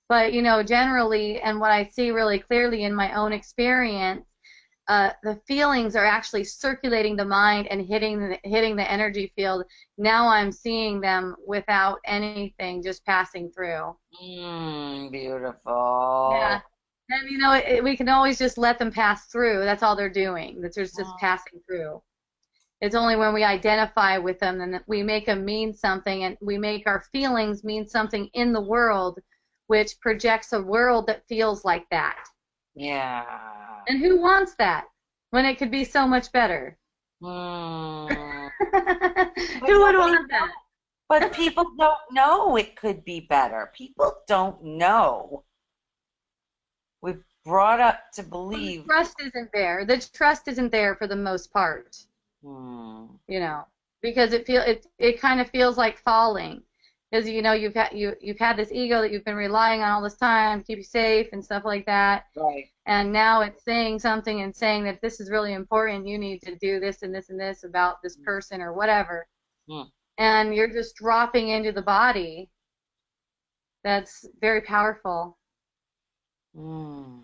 A: But, you know, generally, and what I see really clearly in my own experience, the feelings are actually circulating the mind and hitting the energy field. Now I'm seeing them without anything just passing through. Yeah.
B: Beautiful.
A: And, you know, we can always just let them pass through. That's all they're doing. That's just
B: Mm,
A: passing through. It's only when we identify with them and that we make them mean something and we make our feelings mean something in the world, which projects a world that feels like that.
B: yeah.
A: And who wants that when it could be so much better?
B: Mm. But
A: Who would
B: nobody
A: want
B: knows.
A: that?
B: But people don't know it could be better. People don't know. We've brought up to
A: Well, the
B: believe.
A: trust isn't there. The trust isn't there for the most part,
B: Hmm.
A: you know, because it kind of feels like falling. Because you know you've had this ego that you've been relying on all this time to keep you safe and stuff like that,
B: Right.
A: and now it's saying something and saying that this is really important, you need to do this and this and this about this person or whatever,
B: Hmm.
A: and you're just dropping into the body. That's very powerful.
B: Hmm.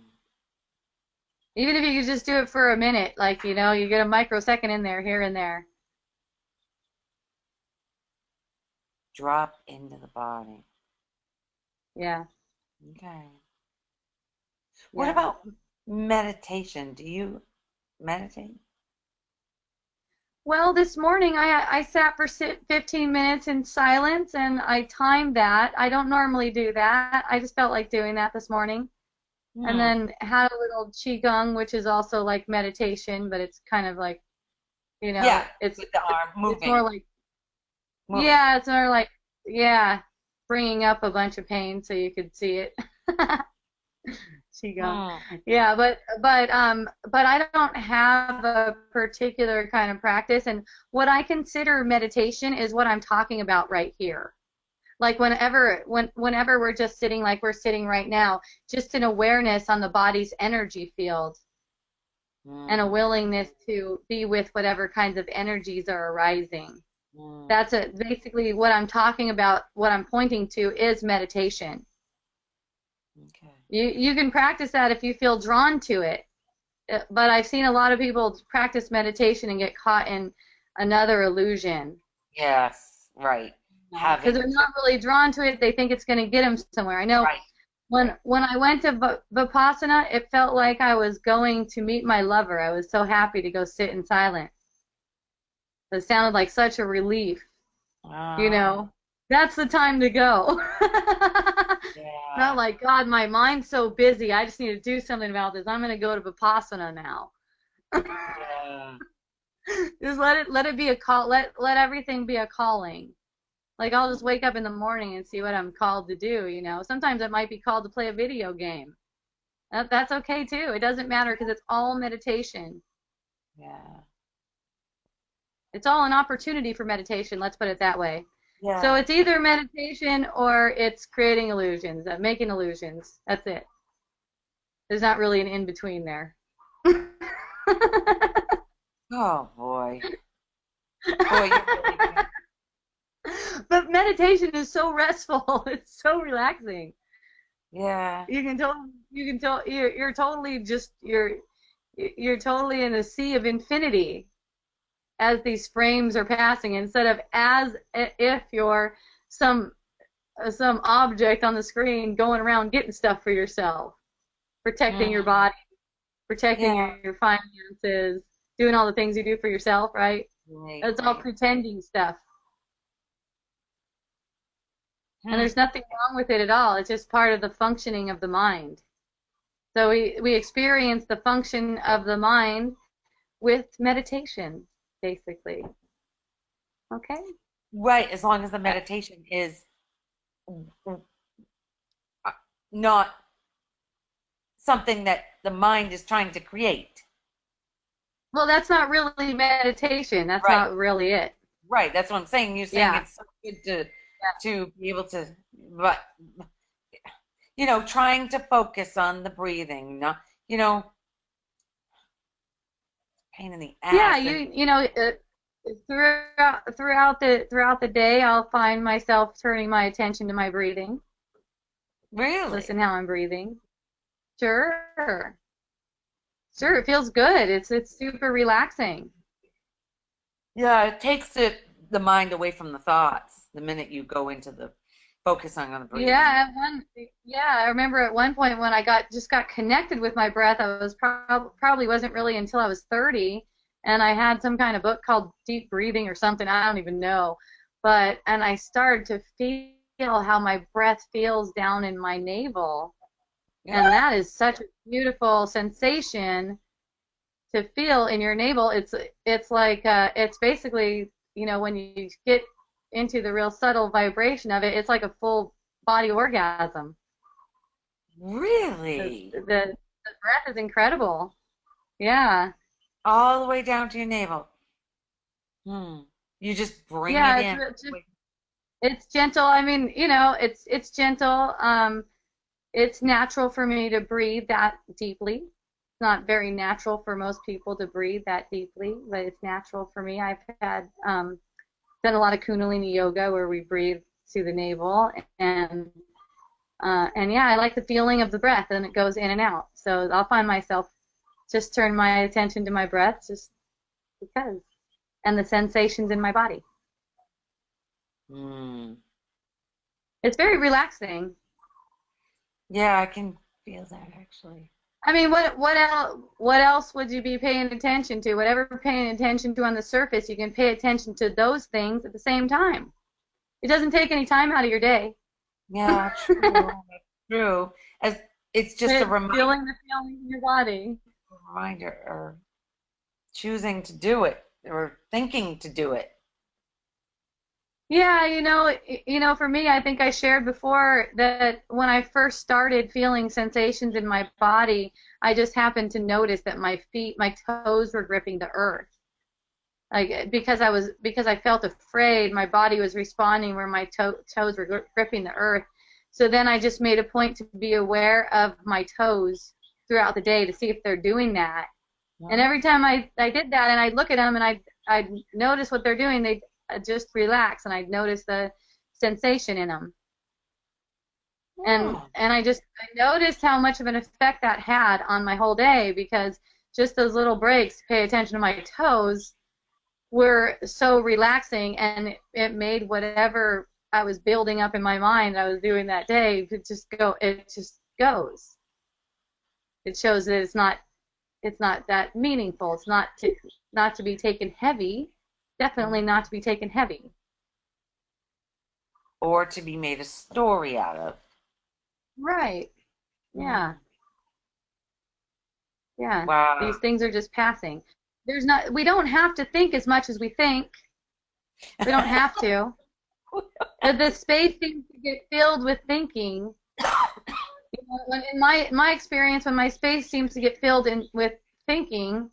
A: Even if you could just do it for a minute, like, you know, you get a microsecond in there, here and there.
B: Drop into the body.
A: Yeah,
B: Okay. What
A: yeah.
B: about meditation? Do you meditate?
A: Well, this morning I sat for 15 minutes in silence and I timed that. I don't normally do that. I just felt like doing that this morning. And
B: Hmm.
A: then had a little qigong, which is also like meditation, but it's kind of like,
B: Yeah,
A: it's
B: with the arm
A: it's more
B: moving,
A: like,
B: moving.
A: yeah, it's more like, yeah, bringing up a bunch of pain so you could see it. Qigong.
B: Hmm.
A: Yeah, but I don't have a particular kind of practice, and what I consider meditation is what I'm talking about right here. Like whenever we're just sitting like we're sitting right now, just an awareness on the body's energy field and a
B: Hmm.
A: willingness to be with whatever kinds of energies are arising.
B: Hmm.
A: That's basically what I'm talking about, what I'm pointing to is meditation.
B: Okay.
A: You can practice that if you feel drawn to it. But I've seen a lot of people practice meditation and get caught in another illusion
B: Yes, right.
A: because
B: Having
A: they're
B: to,
A: not really drawn to it. They think it's going to get them somewhere. I know
B: right, right.
A: when I went to Vipassana, it felt like I was going to meet my lover. I was so happy to go sit in silence. It sounded like such a relief, you
B: Ah,
A: know. That's the time to go. Not
B: yeah,
A: like, God, my mind's so busy. I just need to do something about this. I'm going to go to Vipassana now.
B: yeah.
A: Just let it be a call. Let everything be a calling. Like I'll just wake up in the morning and see what I'm called to do, you know. Sometimes it might be called to play a video game. That's okay too. It doesn't matter because it's all meditation.
B: Yeah.
A: It's all an opportunity for meditation, let's put it that way. So
B: Yeah.
A: it's either meditation or it's creating illusions, making illusions. That's it. There's not really an in between there.
B: Oh boy. Boy, you're really good.
A: But meditation is so restful. It's so relaxing.
B: Yeah.
A: You can tell you're totally just you're totally in a sea of infinity as these frames are passing instead of as if you're some some object on the screen going around getting stuff for yourself, protecting your
B: Hmm.
A: body, protecting
B: Yeah.
A: your finances, doing all the things you do for yourself, right?
B: Right,
A: It's all
B: right.
A: pretending stuff. And
B: Hmm.
A: there's nothing wrong with it at all. It's just part of the functioning of the mind. So we experience the function of the mind with meditation, basically. Okay?
B: Right, as long as the meditation is uh, not something that the mind is trying to create.
A: Well, that's not really meditation. That's
B: Right.
A: not really it.
B: Right. That's what I'm saying. You're saying
A: Yeah.
B: it's so good to be able to, but trying to focus on the breathing, not, you know, pain in the
A: Yeah,
B: ass. And
A: throughout the day, I'll find myself turning my attention to my breathing.
B: really,
A: Listen how I'm breathing. Sure. Sure, it feels good. It's super relaxing.
B: yeah, it takes the mind away from the thoughts the minute you go into the focusing on the breathing.
A: Yeah, I remember at one point when I got connected with my breath, I was probably wasn't really until I was 30, and I had some kind of book called Deep Breathing or something, I don't even know. And I started to feel how my breath feels down in my navel, and
B: Yeah.
A: that is such a beautiful sensation to feel in your navel. It's like it's basically, when you get into the real subtle vibration of it, it's like a full body orgasm.
B: Really?
A: The breath is incredible. Yeah.
B: All the way down to your navel. Hmm. You just bring it
A: Yeah,
B: in.
A: it's gentle. I mean, it's gentle. It's natural for me to breathe that deeply. It's not very natural for most people to breathe that deeply, but it's natural for me. I've had done a lot of Kundalini yoga where we breathe through the navel, and yeah, I like the feeling of the breath, and it goes in and out. So I'll find myself just turn my attention to my breath just because, and the sensations in my body.
B: Hmm.
A: It's very relaxing.
B: Yeah, I can feel that actually.
A: I mean, what else would you be paying attention to? Whatever you're paying attention to on the surface, you can pay attention to those things at the same time. It doesn't take any time out of your day.
B: Yeah, true. True. As it's just a
A: It's
B: reminder,
A: feeling the feelings in your body.
B: or choosing to do it or thinking to do it.
A: Yeah, for me, I think I shared before that when I first started feeling sensations in my body, I just happened to notice that my toes were gripping the earth. Like because I felt afraid, my body was responding where my toes were gripping the earth. So then I just made a point to be aware of my toes throughout the day to see if they're doing that. And every time I did that and I'd look at them and I'd notice what they're doing, they'd just relax and I'd notice the sensation in them. And I noticed how much of an effect that had on my whole day because just those little breaks to pay attention to my toes were so relaxing, and it made whatever I was building up in my mind I was doing that day to just go. It just goes. It shows that it's not that meaningful. It's not to be taken heavy. Definitely not to be taken heavy.
B: Or to be made a story out of.
A: Right. Yeah. Yeah.
B: Wow.
A: These things are just passing. We don't have to think as much as we think. We don't have to. The space seems to get filled with thinking. In my experience, when my space seems to get filled in with thinking,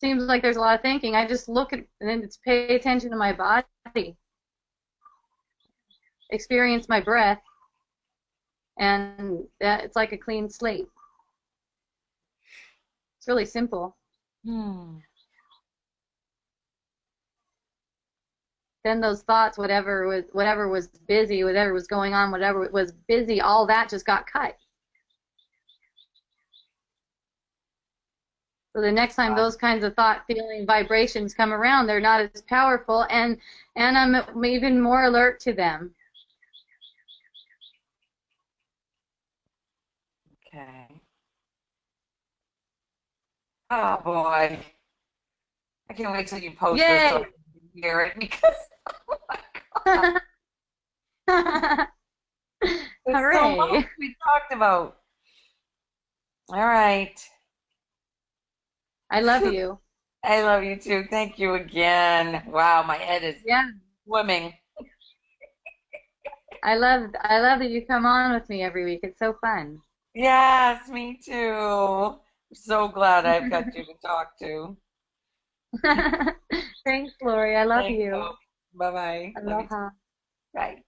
A: seems like there's a lot of thinking. I just look at and then it's pay attention to my body, experience my breath, and it's like a clean slate. It's really simple. Then those thoughts, whatever was busy, whatever was going on, whatever was busy, all that just got cut. So the next time those kinds of thought, feeling, vibrations come around, they're not as powerful, and I'm even more alert to them.
B: Okay. Oh boy. I can't wait till you post this so I can hear it because oh my God. There's so much we talked about. All right.
A: I love you.
B: I love you too. Thank you again. Wow, my head is swimming.
A: I love that you come on with me every week. It's so fun.
B: Yes, me too. I'm so glad I've got you to talk to.
A: Thanks, Lori. I love you.
B: Bye-bye.
A: Aloha.
B: Bye.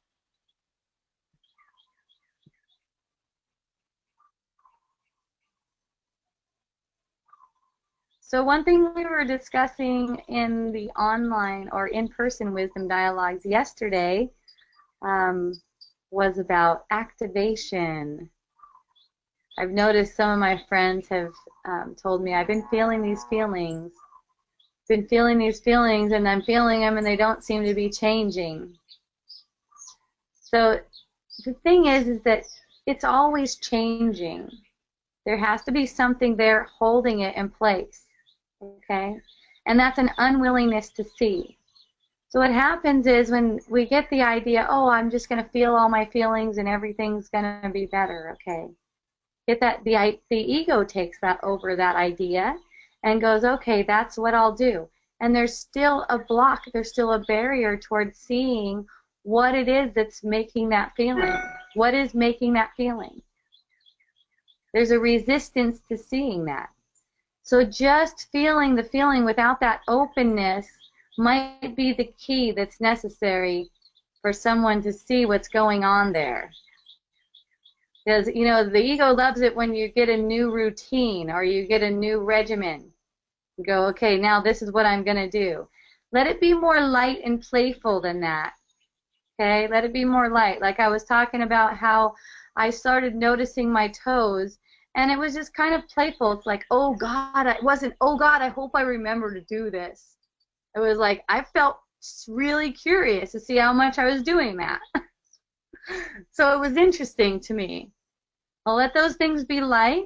A: So one thing we were discussing in the online or in-person wisdom dialogues yesterday was about activation. I've noticed some of my friends have told me, I've been feeling these feelings. Been feeling these feelings, and I'm feeling them, and they don't seem to be changing. So the thing is that it's always changing. There has to be something there holding it in place, okay? And that's an unwillingness to see. So what happens is when we get the idea, oh, I'm just going to feel all my feelings and everything's going to be better, okay? Get that the ego takes that over that idea and goes, okay, that's what I'll do. And there's still a block, there's still a barrier towards seeing what it is that's making that feeling. What is making that feeling? There's a resistance to seeing that. So just feeling the feeling without that openness might be the key that's necessary for someone to see what's going on there. Because, you know, the ego loves it when you get a new routine or you get a new regimen. You go, okay, now this is what I'm going to do. Let it be more light and playful than that. Okay, let it be more light. Like I was talking about how I started noticing my toes, and it was just kind of playful. It's like, oh God, it wasn't, oh God, I hope I remember to do this. It was like, I felt really curious to see how much I was doing that. So it was interesting to me. I'll let those things be light,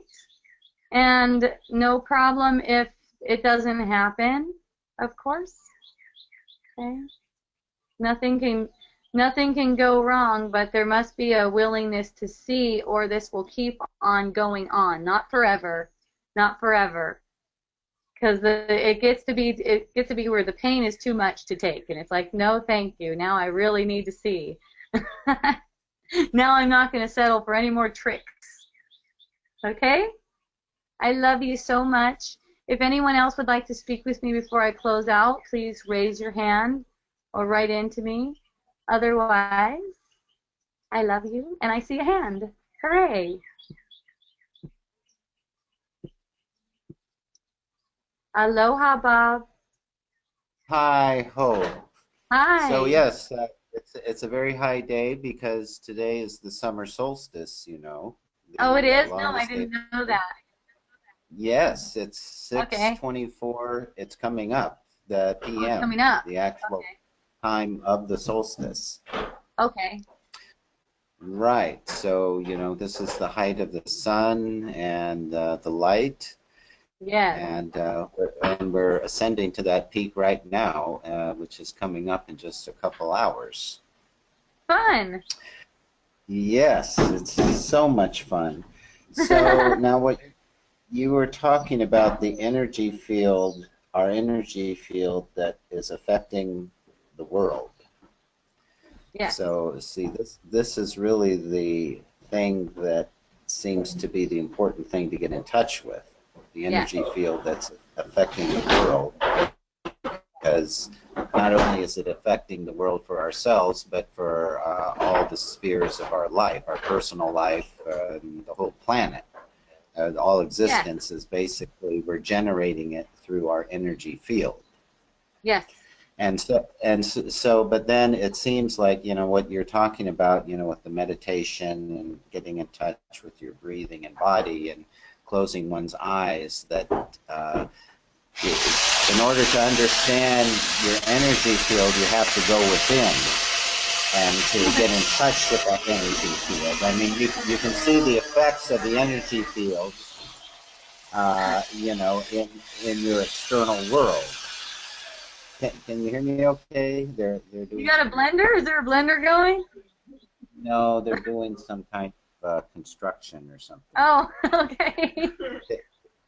A: and no problem if it doesn't happen, of course. Okay. Nothing can nothing can go wrong, but there must be a willingness to see, or this will keep on going on, not forever, not forever. Because it gets to be where the pain is too much to take, and it's like, no, thank you. Now I really need to see. Now I'm not going to settle for any more tricks. Okay? I love you so much. If anyone else would like to speak with me before I close out, please raise your hand or write into me. Otherwise, I love you, and I see a hand. Hooray! Aloha, Bob.
C: Hi ho. So
A: Hi.
C: yes, it's a very high day because today is the summer solstice. You know,
A: Oh, it
C: the
A: is? No, I
C: longest day.
A: didn't know that.
C: Yes, it's
A: Okay.
C: 6:24. It's coming up, the
A: Oh, it's
C: PM,
A: coming up.
C: the actual
A: Okay.
C: time of the solstice.
A: Okay.
C: Right. So you know, this is the height of the sun and the light.
A: Yes.
C: And we're ascending to that peak right now, which is coming up in just a couple hours.
A: Fun.
C: Yes, it's so much fun. So now what you were talking about the energy field, our energy field that is affecting the world.
A: Yes.
C: So see, this is really the thing that seems to be the important thing to get in touch with, the
A: Yes.
C: energy field that's affecting the world. Because not only is it affecting the world for ourselves, but for all the spheres of our life, our personal life, and the whole planet. All existence is basically, we're generating it through our energy field.
A: Yes.
C: And so, but then it seems like, you know, what you're talking about, you know, with the meditation and getting in touch with your breathing and body and closing one's eyes, that in order to understand your energy field, you have to go within and to get in touch with that energy field. I mean, you can see the effects of the energy field, you know, in your external world. Can you hear me okay? They're doing.
A: You got a blender? Is there a blender going?
C: No, they're doing some kind of construction or something.
A: Oh, okay.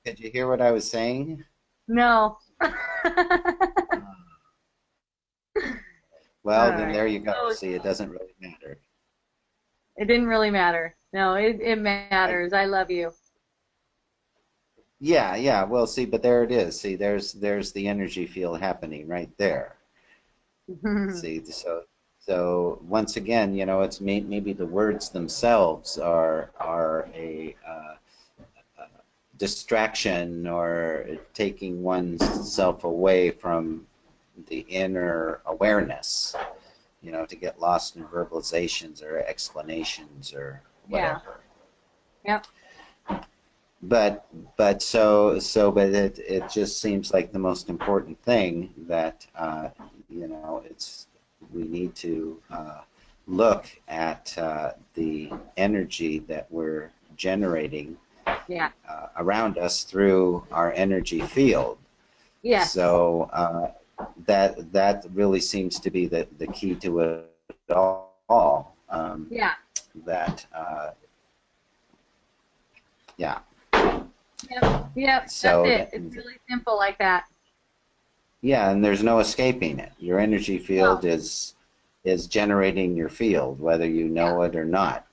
C: Did you hear what I was saying?
A: No.
C: Well,
A: All
C: then
A: right.
C: there you go.
A: Oh,
C: See, it doesn't really matter.
A: it didn't really matter. No, it matters. I love you.
C: Yeah, yeah. Well, see, but there it is. See, there's the energy field happening right there. See, so once again, you know, it's maybe the words themselves are a distraction or taking oneself away from the inner awareness, you know, to get lost in verbalizations or explanations or
A: Yeah.
C: whatever.
A: Yep.
C: But it just seems like the most important thing that you know, we need to look at the energy that we're generating
A: Yeah.
C: around us through our energy field.
A: Yes.
C: So that really seems to be the key to it all.
A: Yeah.
C: That yeah.
A: Yep. Yep.
C: So
A: That's it. It's really simple like that.
C: yeah, and there's no escaping it. Your energy field
A: No.
C: is generating your field, whether you know it or not.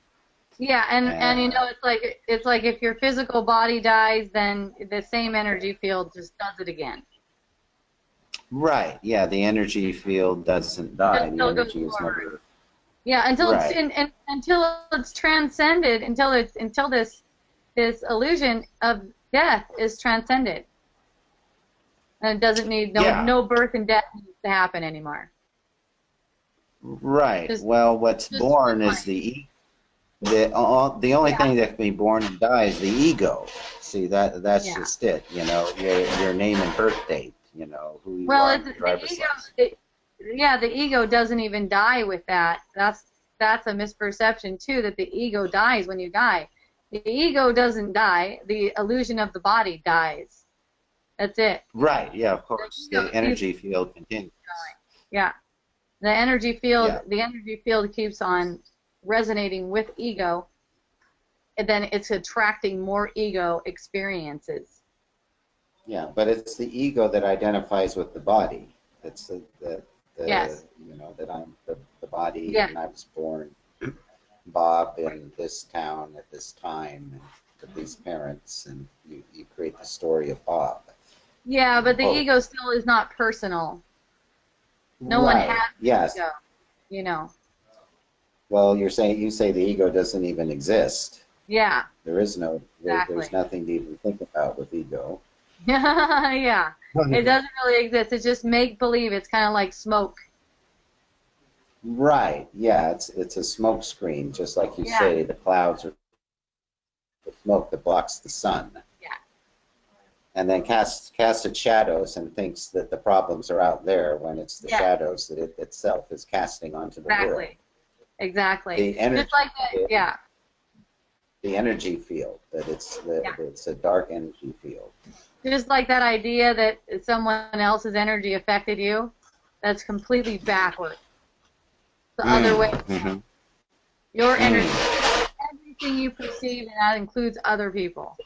A: Yeah, and you
C: Uh,
A: know, it's like if your physical body dies, then the same energy field just does it again.
C: right. Yeah, the energy field doesn't die.
A: Just
C: The
A: still goes
C: energy is
A: forward.
C: never
A: Yeah, until it's
C: right.
A: until it's transcended, until this illusion of death is transcended, and it doesn't need
C: Yeah,
A: no birth and death needs to happen anymore.
C: right.
A: Just
C: Well, what's
A: just
C: born is
A: life.
C: the only
A: Yeah.
C: thing that can be born and die is the ego. See, that's
A: Yeah.
C: just it. You know, your name and birth date. You know, who you
A: Well,
C: are
A: it's
C: on your
A: the
C: driver's
A: ego.
C: license.
A: Yeah, the ego doesn't even die with that. that's a misperception too, that the ego dies when you die. The ego doesn't die. The illusion of the body dies. That's it.
C: Right. Yeah. Of course.
A: The
C: The energy field continues.
A: Yeah. The energy field.
C: Yeah.
A: The energy field keeps on resonating with ego, and then it's attracting more ego experiences.
C: Yeah, but it's the ego that identifies with the body. It's the
A: Yes.
C: you know, that I'm the body,
A: Yeah.
C: and I was born Bob in this town at this time and with these parents, and you create the story of Bob.
A: Yeah, but the
C: Oh.
A: ego still is not personal. No one
C: Right.
A: has
C: Yes.
A: ego, you know.
C: Well, you say the ego doesn't even exist.
A: Yeah.
C: There is no
A: Exactly.
C: there's nothing to even think about with ego.
A: Yeah. It doesn't really exist. It's just make believe. It's kind of like smoke.
C: Right. Yeah, it's a smoke screen, just like you
A: Yeah.
C: say, the clouds are the smoke that blocks the sun.
A: Yeah.
C: And then casts its shadows and thinks that the problems are out there when it's the
A: Yeah.
C: shadows that it itself is casting onto the world.
A: Exactly. Exactly.
C: The energy,
A: Just like that. Yeah.
C: the energy field, that
A: Yeah.
C: it's a dark energy field.
A: Just like that idea that someone else's energy affected you. That's completely backwards. The other way.
C: Mhm.
A: Your energy, everything you perceive, and that includes other people.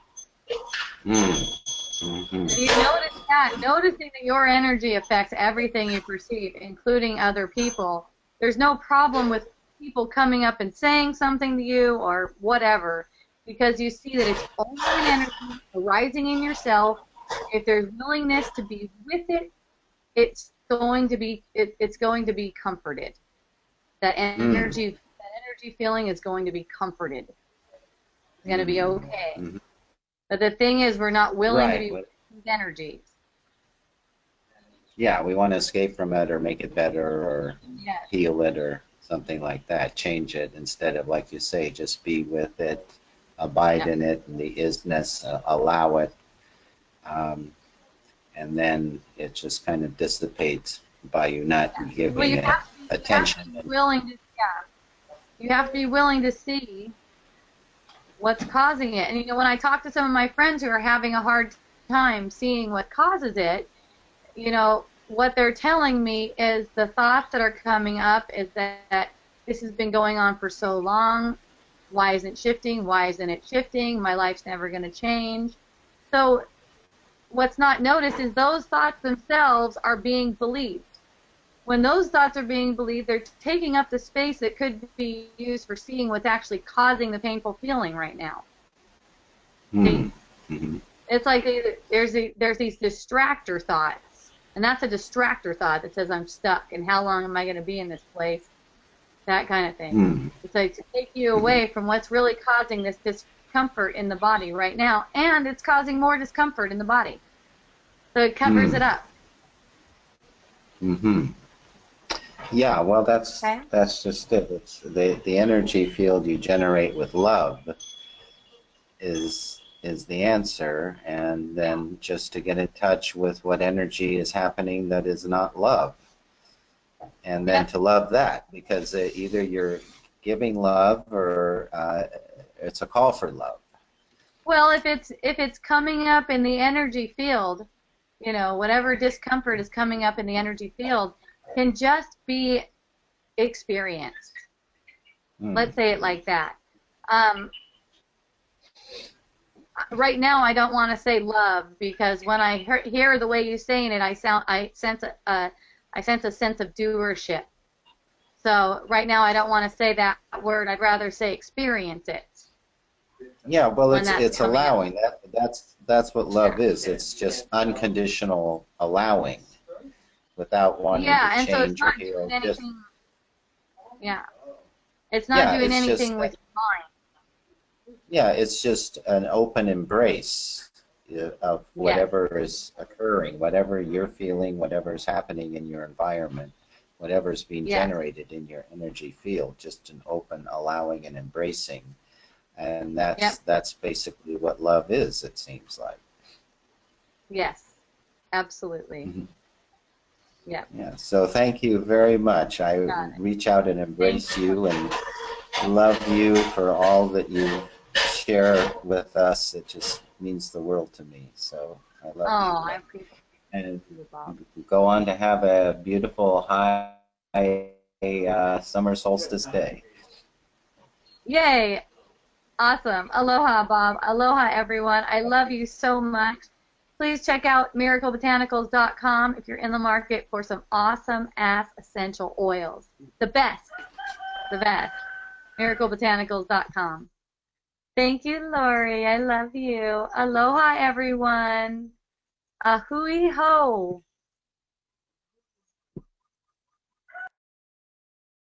C: Mhm.
A: If you notice that, noticing that your energy affects everything you perceive, including other people, there's no problem with people coming up and saying something to you or whatever, because you see that it's only an energy arising in yourself. If there's willingness to be with it, it's going to be comforted. That energy feeling is going to be comforted. It's going to be okay.
C: Mhm.
A: But the thing is, we're not willing to
C: Right.
A: be with these energies.
C: Yeah, we want to escape from it or make it better or
A: Yes.
C: heal it or something like that. Change it instead of, like you say, just be with it, abide in it, in the isness, allow it. And then it just kind of dissipates by you not giving
A: Well,
C: it attention.
A: You have to be willing to, you have to be willing to see what's causing it. And you know, when I talk to some of my friends who are having a hard time seeing what causes it, you know, what they're telling me is the thoughts that are coming up is that this has been going on for so long. Why isn't it shifting? Why isn't it shifting? My life's never going to change. So what's not noticed is those thoughts themselves are being believed. When those thoughts are being believed, they're taking up the space that could be used for seeing what's actually causing the painful feeling right now.
C: Mm-hmm.
A: It's like there's these distractor thoughts, and that's a distractor thought that says I'm stuck, and how long am I going to be in this place? That kind of thing.
C: Mm-hmm.
A: It's like to take you away from what's really causing this discomfort in the body right now, and it's causing more discomfort in the body. So it covers it up.
C: Mm-hmm. Yeah, well, that's just it. It's the energy field you generate with love is the answer, and then just to get in touch with what energy is happening that is not love, and then to love that, because either you're giving love or it's a call for love.
A: Well, if it's coming up in the energy field, you know, whatever discomfort is coming up in the energy field can just be experienced. Let's say it like that. Right now, I don't want to say love, because when I hear the way you're saying it, I sense a sense of doership. So right now, I don't want to say that word. I'd rather say experience it.
C: Yeah, well, it's allowing. That's what love is. It's just unconditional allowing, without wanting to change or heal.
A: It's not doing anything with your mind.
C: Yeah, it's just an open embrace of whatever is occurring, whatever you're feeling, whatever is happening in your environment, whatever's being generated in your energy field. Just an open allowing and embracing. And that's basically what love is, it seems like.
A: Yes, absolutely.
C: Mm-hmm.
A: Yeah.
C: Yeah. So thank you very much. I
A: Got it.
C: reach out and embrace you and love you for all that you share with us. It just means the world to me. So I love you.
A: Oh, I appreciate
C: And
A: you, Bob.
C: go on to have a beautiful high summer solstice day.
A: Yay. Awesome. Aloha, Bob. Aloha, everyone. I love you so much. Please check out miraclebotanicals.com if you're in the market for some awesome ass essential oils. The best. The best. miraclebotanicals.com. Thank you, Lori. I love you. Aloha, everyone. A hui ho.